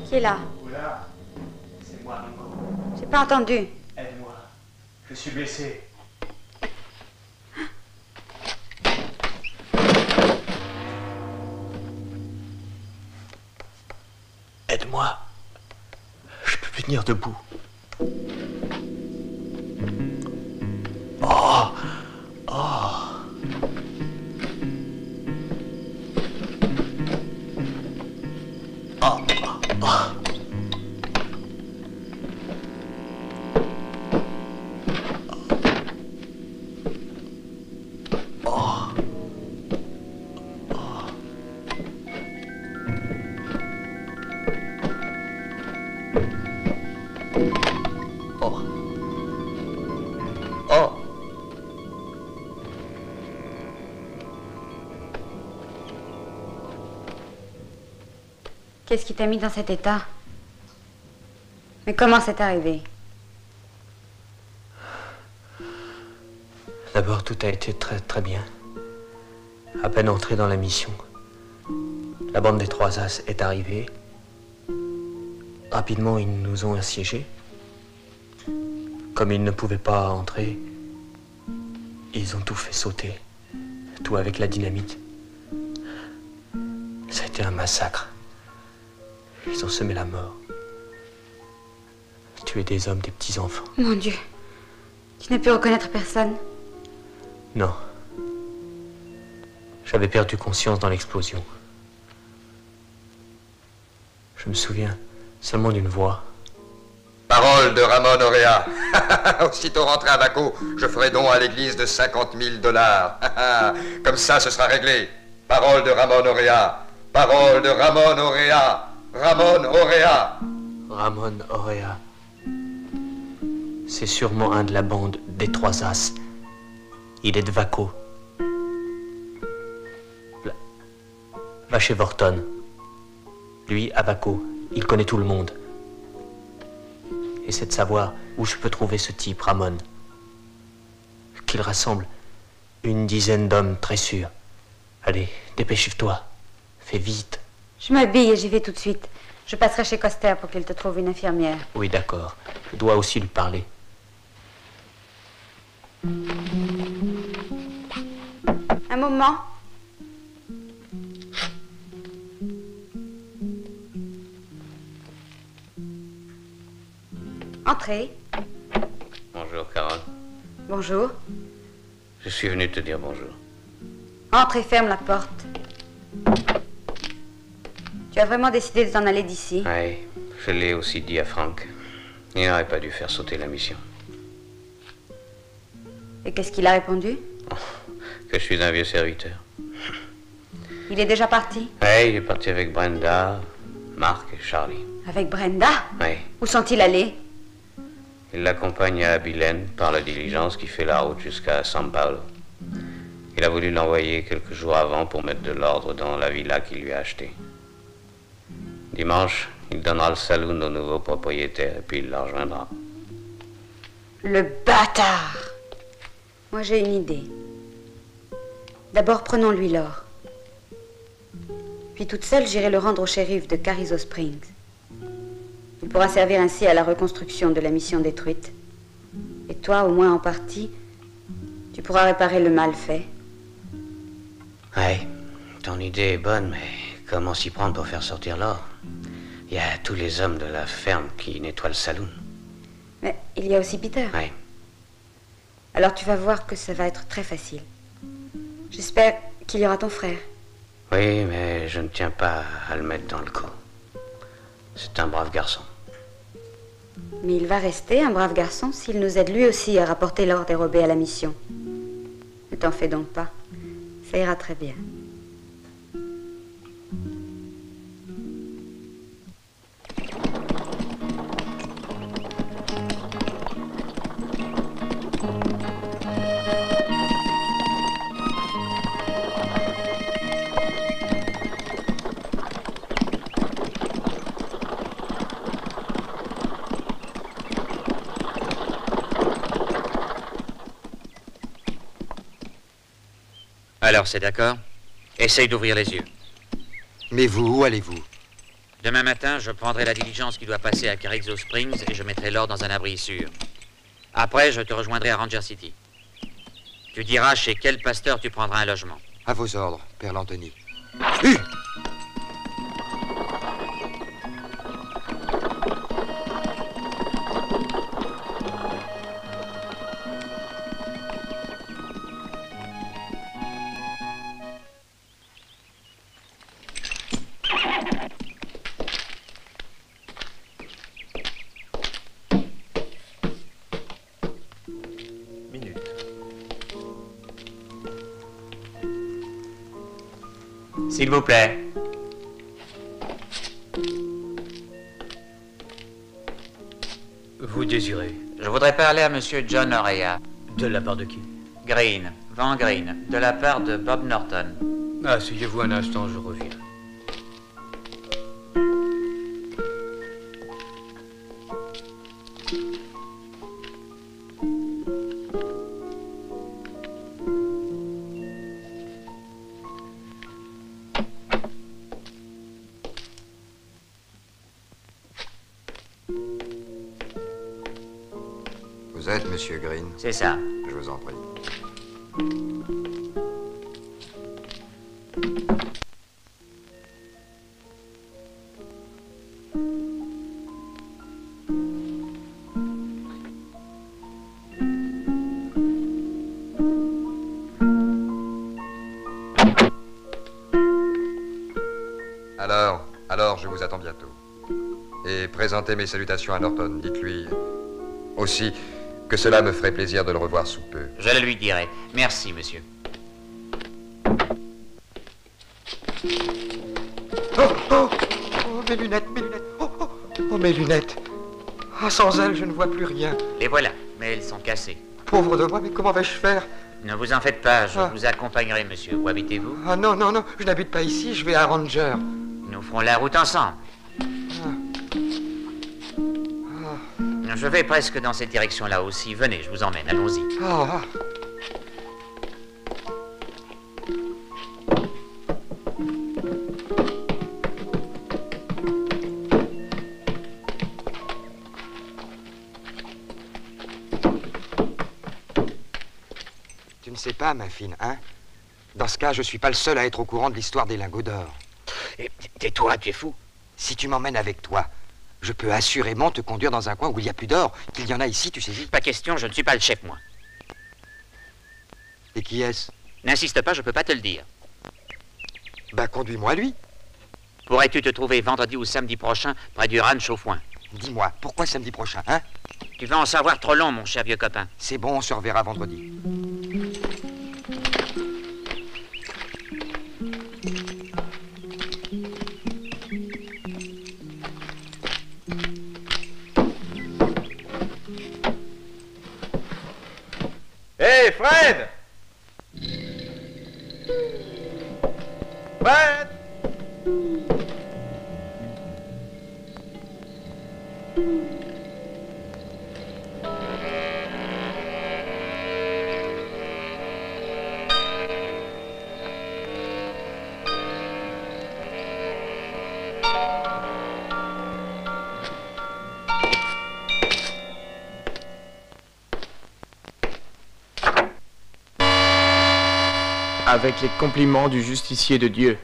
Qui est là? Oula, c'est moi, Ringo. J'ai pas entendu. Aide-moi. Je suis blessé. Aide-moi. Je peux plus tenir debout. Oh. Oh. Qu'est-ce qui t'a mis dans cet état? Mais comment c'est arrivé? D'abord, tout a été très bien. À peine entré dans la mission, la bande des Trois As est arrivée. Rapidement, ils nous ont assiégés. Comme ils ne pouvaient pas entrer, ils ont tout fait sauter. Tout avec la dynamite. Ça a été un massacre. Ils ont semé la mort. Tué des hommes, des petits-enfants. Mon Dieu. Tu n'as pu reconnaître personne? Non. J'avais perdu conscience dans l'explosion. Je me souviens seulement d'une voix. Parole de Ramon Orea. Aussitôt rentré à Waco, je ferai don à l'église de 50 000 $. Comme ça, ce sera réglé. Parole de Ramon Orea. Parole de Ramon Orea. Ramon Orea. Ramon Orea. C'est sûrement un de la bande des Trois As. Il est de Waco. Va chez Vorton. Lui, à Waco, il connaît tout le monde. Essaie de savoir où je peux trouver ce type, Ramon. Qu'il rassemble une dizaine d'hommes très sûrs. Allez, dépêche-toi. Fais vite. Je m'habille et j'y vais tout de suite. Je passerai chez Coster pour qu'il te trouve une infirmière. Oui, d'accord. Je dois aussi lui parler. Un moment. Entrez. Bonjour, Carole. Bonjour. Je suis venu te dire bonjour. Entre et ferme la porte. Tu as vraiment décidé de t'en aller d'ici? Oui, je l'ai aussi dit à Frank. Il n'aurait pas dû faire sauter la mission. Et qu'est-ce qu'il a répondu? Que je suis un vieux serviteur. Il est déjà parti? Oui, il est parti avec Brenda, Marc et Charlie. Avec Brenda? Oui. Où sont-ils allés? Il l'accompagne à Abilene par la diligence qui fait la route jusqu'à San Paulo. Il a voulu l'envoyer quelques jours avant pour mettre de l'ordre dans la villa qu'il lui a achetée. Dimanche, il donnera le saloon au nouveau propriétaire et puis il la rejoindra. Le bâtard! Moi, j'ai une idée. D'abord, prenons-lui l'or. Puis toute seule, j'irai le rendre au shérif de Carrizo Springs. Il pourra servir ainsi à la reconstruction de la mission détruite. Et toi, au moins en partie, tu pourras réparer le mal fait. Oui, ton idée est bonne, mais comment s'y prendre pour faire sortir l'or? Il y a tous les hommes de la ferme qui nettoient le saloon. Mais il y a aussi Peter. Oui. Alors tu vas voir que ça va être très facile. J'espère qu'il y aura ton frère. Oui, mais je ne tiens pas à le mettre dans le coup. C'est un brave garçon. Mais il va rester un brave garçon s'il nous aide lui aussi à rapporter l'or dérobé à la mission. Ne t'en fais donc pas. Ça ira très bien. Alors, c'est d'accord? Essaye d'ouvrir les yeux. Mais vous, où allez-vous? Demain matin, je prendrai la diligence qui doit passer à Carrizo Springs et je mettrai l'or dans un abri sûr. Après, je te rejoindrai à Ranger City. Tu diras chez quel pasteur tu prendras un logement. À vos ordres, Père Lantoni. S'il vous plaît. Vous désirez? Je voudrais parler à Monsieur John Orea. De la part de qui? Green, Van Green, de la part de Bob Norton. Asseyez-vous un instant, je reviens. Vous êtes Monsieur Green? C'est ça. Je vous en prie. Alors, je vous attends bientôt. Et présentez mes salutations à Norton. Dites-lui aussi que cela me ferait plaisir de le revoir sous peu. Je le lui dirai. Merci, monsieur. Oh, mes lunettes. Oh, mes lunettes. Ah, sans elles, je ne vois plus rien. Les voilà, mais elles sont cassées. Pauvre de moi, mais comment vais-je faire? Ne vous en faites pas, je vous accompagnerai, monsieur. Où habitez-vous? Ah non, je n'habite pas ici, je vais à Ranger. Nous ferons la route ensemble. Je vais presque dans cette direction-là aussi. Venez, je vous emmène, allons-y. Tu ne sais pas, ma fine, hein? Dans ce cas, je suis pas le seul à être au courant de l'histoire des lingots d'or. Tais-toi, tu es fou. Si tu m'emmènes avec toi, je peux assurément te conduire dans un coin où il n'y a plus d'or, qu'il y en a ici, tu saisis? Pas question, je ne suis pas le chef, moi. Et qui est-ce? N'insiste pas, je peux pas te le dire. Bah, conduis-moi lui. Pourrais-tu te trouver vendredi ou samedi prochain près du ranch au foin? Dis-moi, pourquoi samedi prochain, hein? Tu vas en savoir trop long, mon cher vieux copain. C'est bon, on se reverra vendredi. Hé, Fred! Fred! Avec les compliments du justicier de Dieu.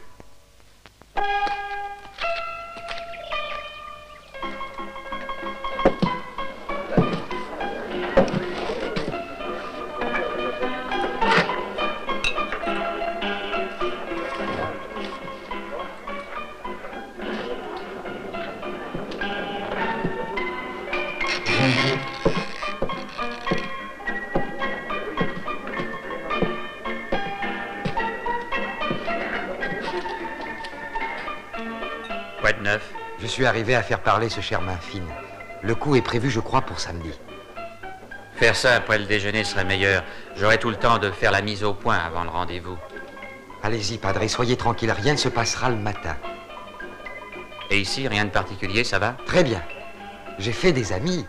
Quoi de neuf? Je suis arrivé à faire parler ce cher Mainfine. Le coup est prévu, je crois, pour samedi. Faire ça après le déjeuner serait meilleur. J'aurai tout le temps de faire la mise au point avant le rendez-vous. Allez-y, padre, soyez tranquille, rien ne se passera le matin. Et ici, rien de particulier, ça va? Très bien. J'ai fait des amis.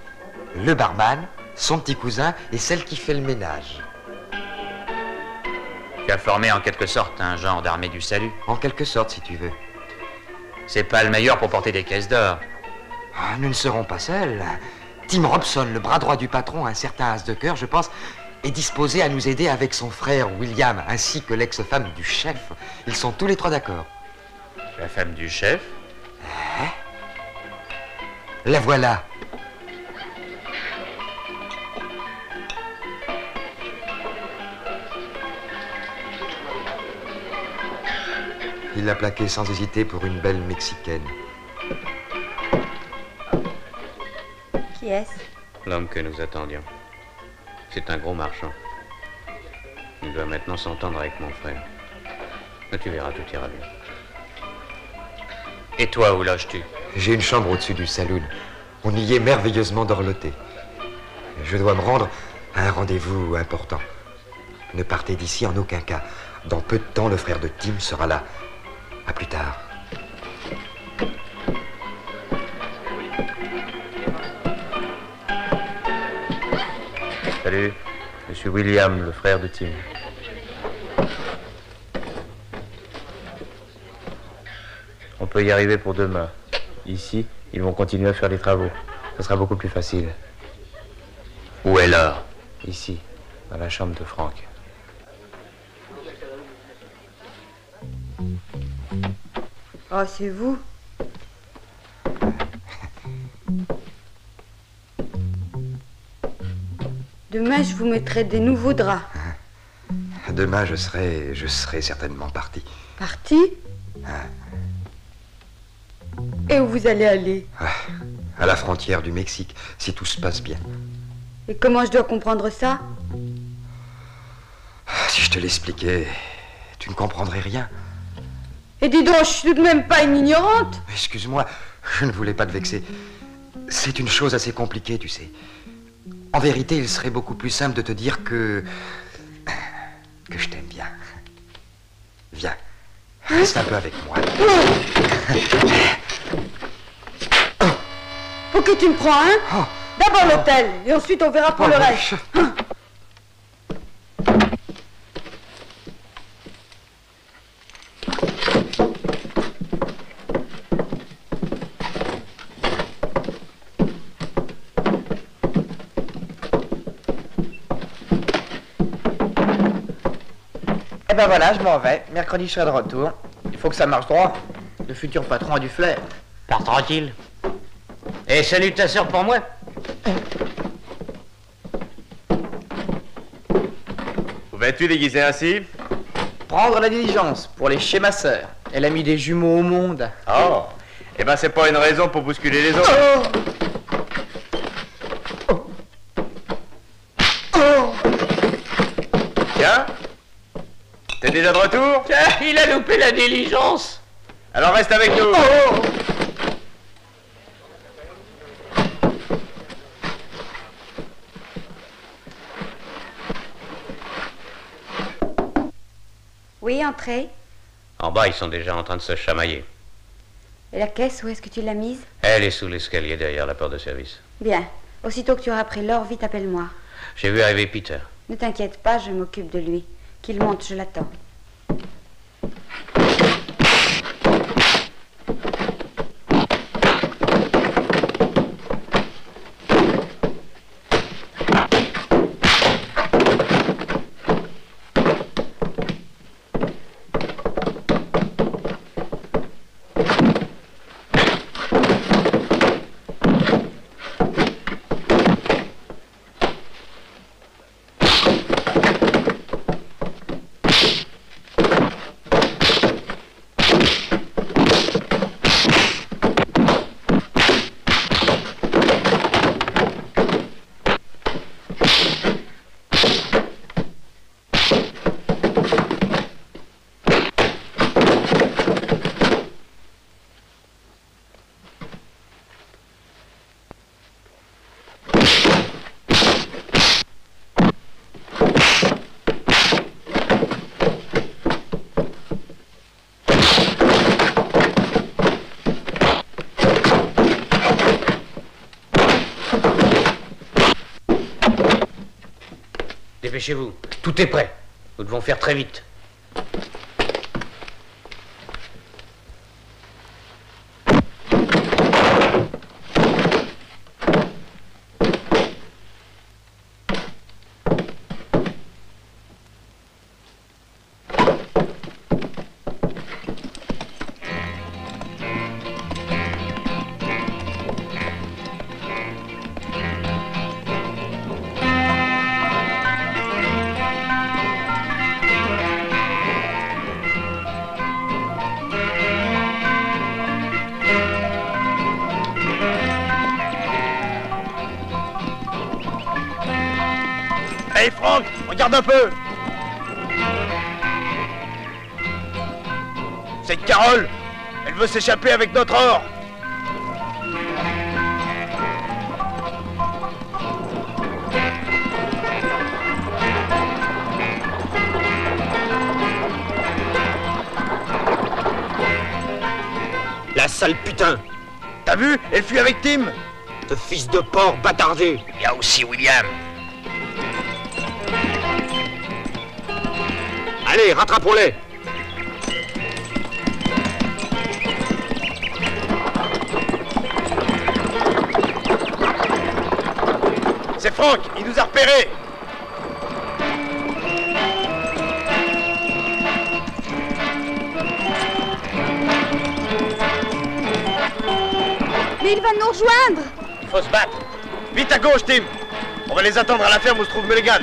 Le barman, son petit cousin et celle qui fait le ménage. Tu as formé en quelque sorte un genre d'armée du salut? En quelque sorte, si tu veux. C'est pas le meilleur pour porter des caisses d'or. Ah, nous ne serons pas seuls. Tim Robson, le bras droit du patron, un certain as de cœur, je pense, est disposé à nous aider avec son frère William, ainsi que l'ex-femme du chef. Ils sont tous les trois d'accord. La femme du chef? La voilà. Il l'a plaquée sans hésiter pour une belle Mexicaine. Qui est-ce? L'homme que nous attendions. C'est un gros marchand. Il doit maintenant s'entendre avec mon frère. Mais tu verras, tout ira bien. Et toi, où loges-tu? J'ai une chambre au-dessus du saloon. On y est merveilleusement dorloté. Je dois me rendre à un rendez-vous important. Ne partez d'ici en aucun cas. Dans peu de temps, le frère de Tim sera là. À plus tard. Salut, je suis William, le frère de Tim. On peut y arriver pour demain. Ici, ils vont continuer à faire les travaux. Ça sera beaucoup plus facile. Où est l'or? Ici, dans la chambre de Franck. Oh, c'est vous? Demain, je vous mettrai des nouveaux draps. Demain, je serai certainement parti. Parti? Et où vous allez aller? À la frontière du Mexique, si tout se passe bien. Et comment je dois comprendre ça? Si je te l'expliquais, tu ne comprendrais rien. Et dis donc, je suis tout de même pas une ignorante. Excuse-moi, je ne voulais pas te vexer. C'est une chose assez compliquée, tu sais. En vérité, il serait beaucoup plus simple de te dire que je t'aime bien. Viens, reste un peu avec moi. Pour qui tu me prends, hein? D'abord l'hôtel, et ensuite on verra pour le reste. Eh ben voilà, je m'en vais. Mercredi, je serai de retour. Il faut que ça marche droit. Le futur patron a du flair. Pars tranquille. Et salutations pour moi. Où vas-tu déguisé ainsi? Prendre la diligence pour aller chez ma sœur. Elle a mis des jumeaux au monde. Oh, eh ben c'est pas une raison pour bousculer les autres. déjà de retour? Il a loupé la diligence. Alors reste avec nous. Oui, entrez. En bas, ils sont déjà en train de se chamailler. Et la caisse, où est-ce que tu l'as mise? Elle est sous l'escalier derrière la porte de service. Bien. Aussitôt que tu auras pris l'or, vite appelle-moi. J'ai vu arriver Peter. Ne t'inquiète pas, je m'occupe de lui. Qu'il monte, je l'attends. Dépêchez-vous, tout est prêt. Nous devons faire très vite. Hey Franck, regarde un peu. C'est Carole. Elle veut s'échapper avec notre or. La sale putain. T'as vu? Elle fuit avec Tim. Ce fils de porc bâtardé. Il y a aussi William. Allez, rattrapons-les. C'est Franck, il nous a repérés. Mais il va nous rejoindre. Il faut se battre. Vite à gauche, Tim. On va les attendre à la ferme où se trouve Mulligan.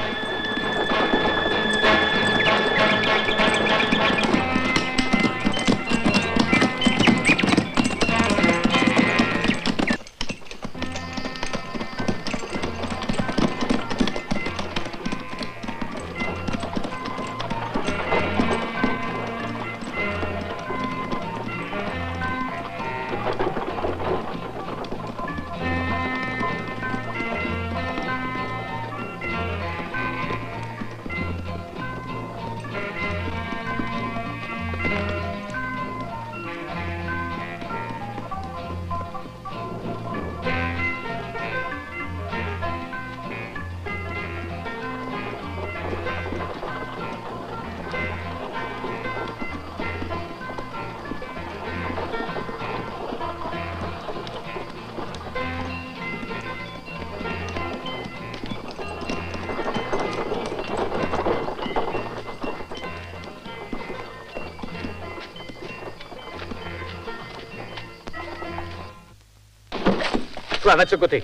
Toi, va de ce côté.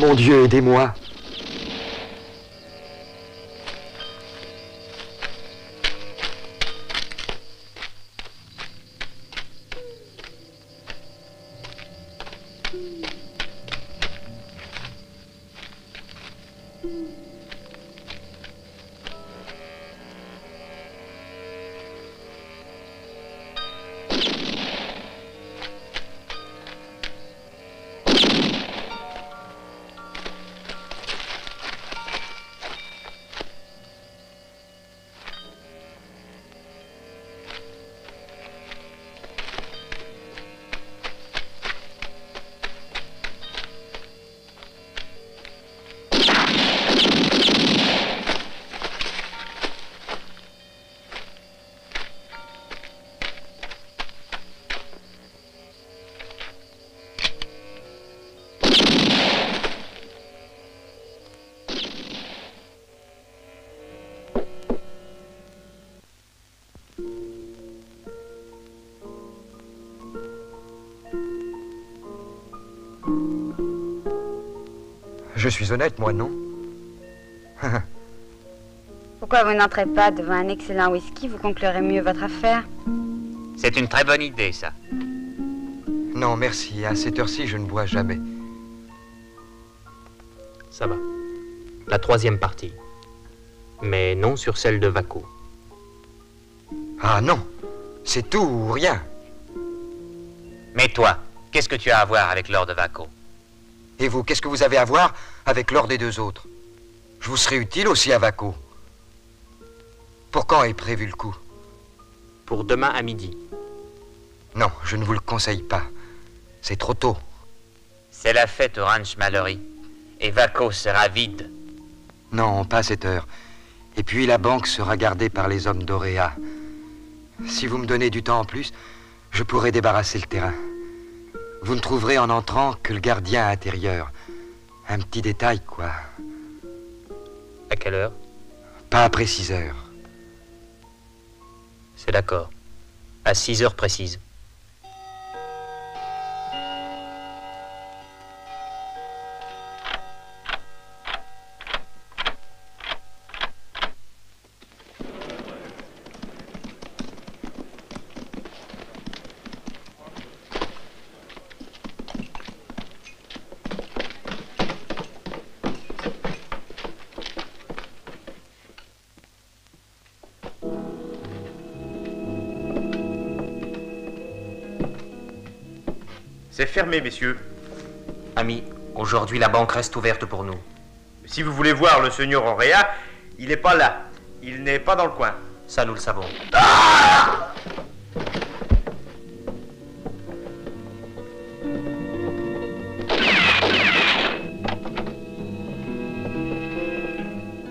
Mon Dieu, aidez-moi. Je suis honnête, moi, non? Pourquoi vous n'entrez pas devant un excellent whisky? Vous conclurez mieux votre affaire. C'est une très bonne idée, ça. Non, merci. À cette heure-ci, je ne bois jamais. Ça va. La troisième partie. Mais non sur celle de Vaco. Ah non, c'est tout ou rien. Mais toi, qu'est-ce que tu as à voir avec l'or de Vaco? Et vous, qu'est-ce que vous avez à voir avec l'or des deux autres? Je vous serai utile aussi à Vaco. Pour quand est prévu le coup? Pour demain à midi. Non, je ne vous le conseille pas. C'est trop tôt. C'est la fête au Ranch Mallory. Et Vaco sera vide. Non, pas à cette heure. Et puis la banque sera gardée par les hommes d'Auréa. Si vous me donnez du temps en plus, je pourrai débarrasser le terrain. Vous ne trouverez en entrant que le gardien intérieur. Un petit détail, quoi. À quelle heure? Pas après 6 heures. C'est d'accord. À 6 heures précises. C'est fermé, messieurs. Amis, aujourd'hui la banque reste ouverte pour nous. Si vous voulez voir le seigneur Auréa, il n'est pas là. Il n'est pas dans le coin. Ça, nous le savons.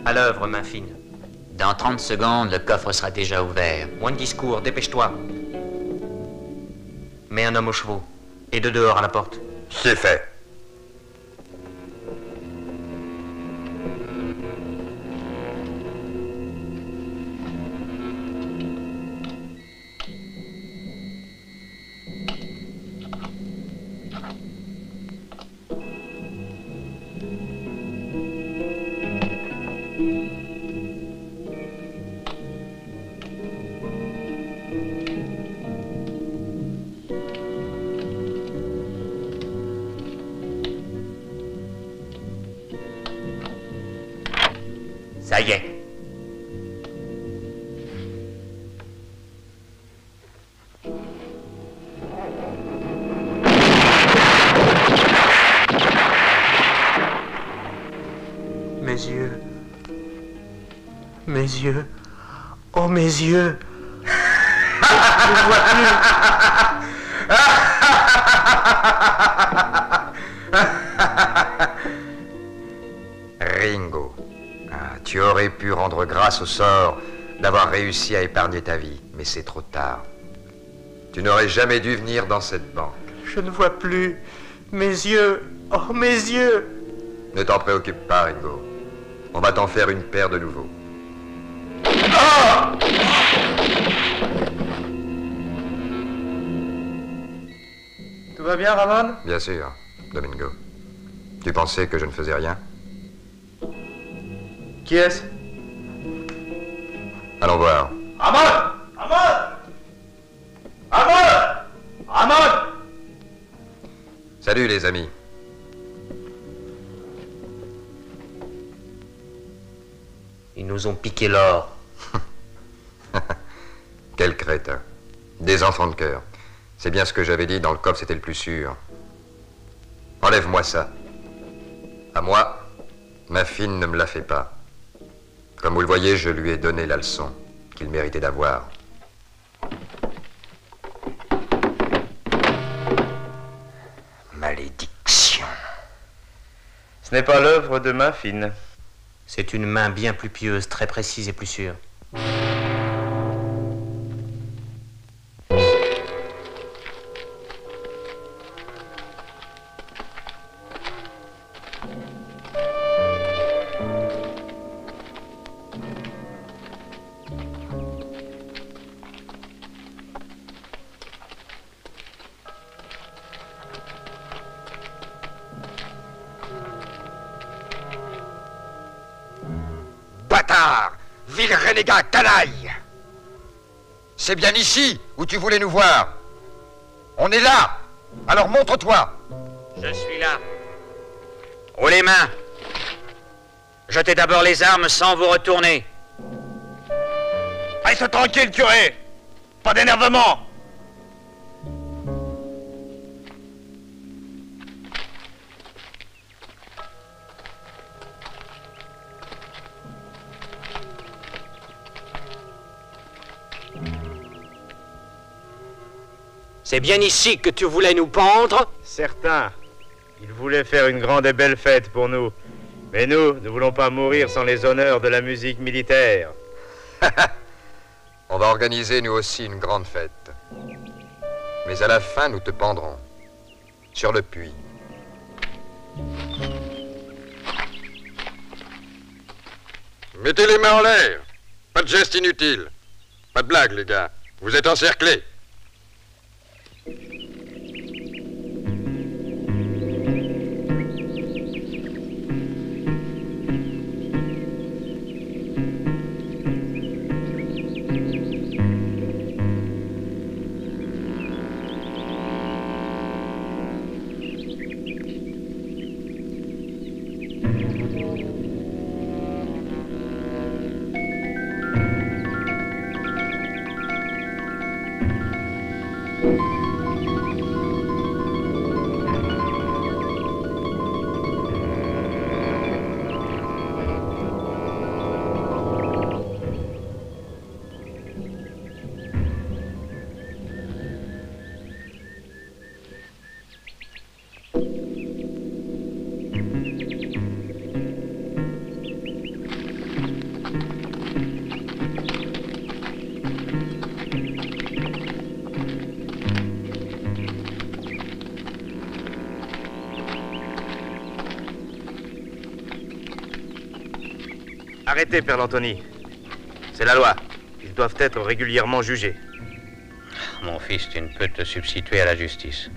À l'œuvre, main fine. Dans 30 secondes, le coffre sera déjà ouvert. Moins de discours, dépêche-toi. Mets un homme aux chevaux. Et de dehors à la porte. C'est fait. Ça y est. Mes yeux. Mes yeux. Oh, mes yeux. Je ne vois plus. Ringo. Tu aurais pu rendre grâce au sort d'avoir réussi à épargner ta vie, mais c'est trop tard. Tu n'aurais jamais dû venir dans cette banque. Je ne vois plus. Mes yeux. Oh, mes yeux. Ne t'en préoccupe pas, Ringo. On va t'en faire une paire de nouveau. Oh! Tout va bien, Ramon? Bien sûr, Domingo. Tu pensais que je ne faisais rien? Qui est-ce? Allons voir. Ramon! Ramon! Ramon! Ramon! Salut les amis. Ils nous ont piqué l'or. Quel crétin. Des enfants de cœur. C'est bien ce que j'avais dit, dans le coffre c'était le plus sûr. Enlève-moi ça. À moi, ma fille ne me la fait pas. Comme vous le voyez, je lui ai donné la leçon qu'il méritait d'avoir. Malédiction. Ce n'est pas l'œuvre de main fine. C'est une main bien plus pieuse, très précise et plus sûre. Bâtard! Vil renégat canaille! C'est bien ici où tu voulais nous voir. On est là! Alors montre-toi! Je suis là. Haut les mains. Jetez d'abord les armes sans vous retourner. Reste tranquille, curé! Pas d'énervement! C'est bien ici que tu voulais nous pendre? Certains. Ils voulaient faire une grande et belle fête pour nous. Mais nous ne voulons pas mourir sans les honneurs de la musique militaire. On va organiser nous aussi une grande fête. Mais à la fin, nous te pendrons. Sur le puits. Mettez les mains en l'air. Pas de geste inutile. Pas de blague, les gars. Vous êtes encerclés. Arrêtez, Père Antony. C'est la loi. Ils doivent être régulièrement jugés. Mon fils, tu ne peux te substituer à la justice.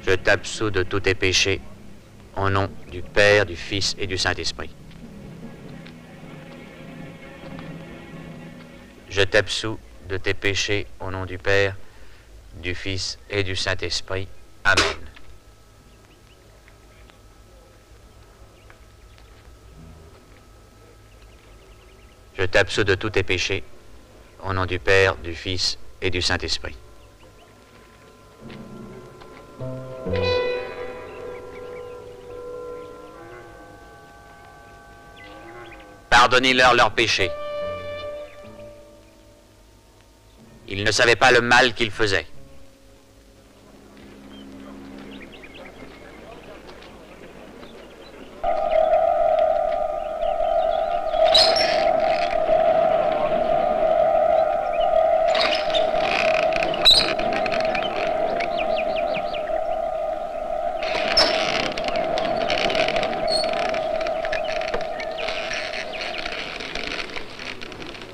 Je t'absous de tous tes péchés, au nom du Père, du Fils et du Saint-Esprit. Je t'absous de tes péchés, au nom du Père, du Fils et du Saint-Esprit. Amen. Je t'absous de tous tes péchés, au nom du Père, du Fils et du Saint-Esprit. Pardonnez-leur leur péché. Ils ne savaient pas le mal qu'ils faisaient.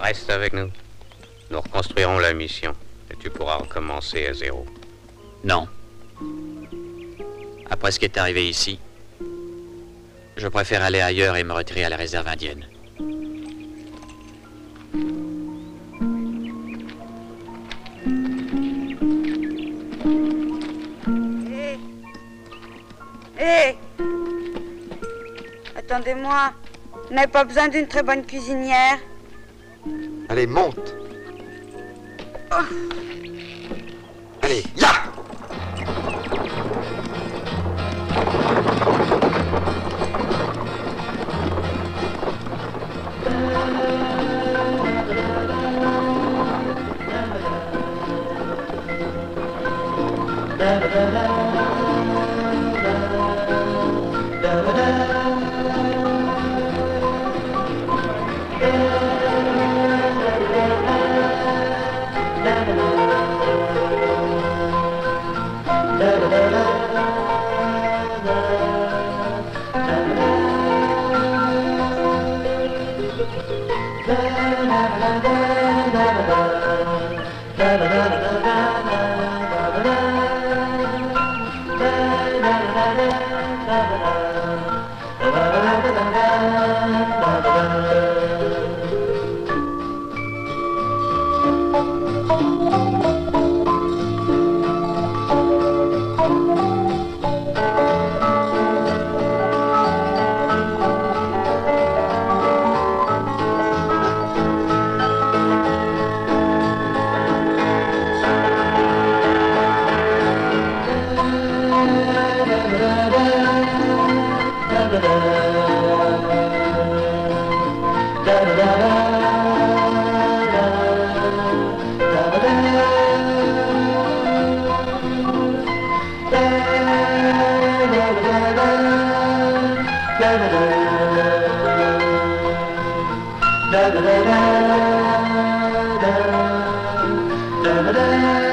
Reste avec nous. Nous reconstruirons la mission et tu pourras recommencer à zéro. Non. Après ce qui est arrivé ici, je préfère aller ailleurs et me retirer à la réserve indienne. Hé Attendez-moi. Vous n'avez pas besoin d'une très bonne cuisinière? Allez, monte. Allez, ya! Da da da da da da da da da.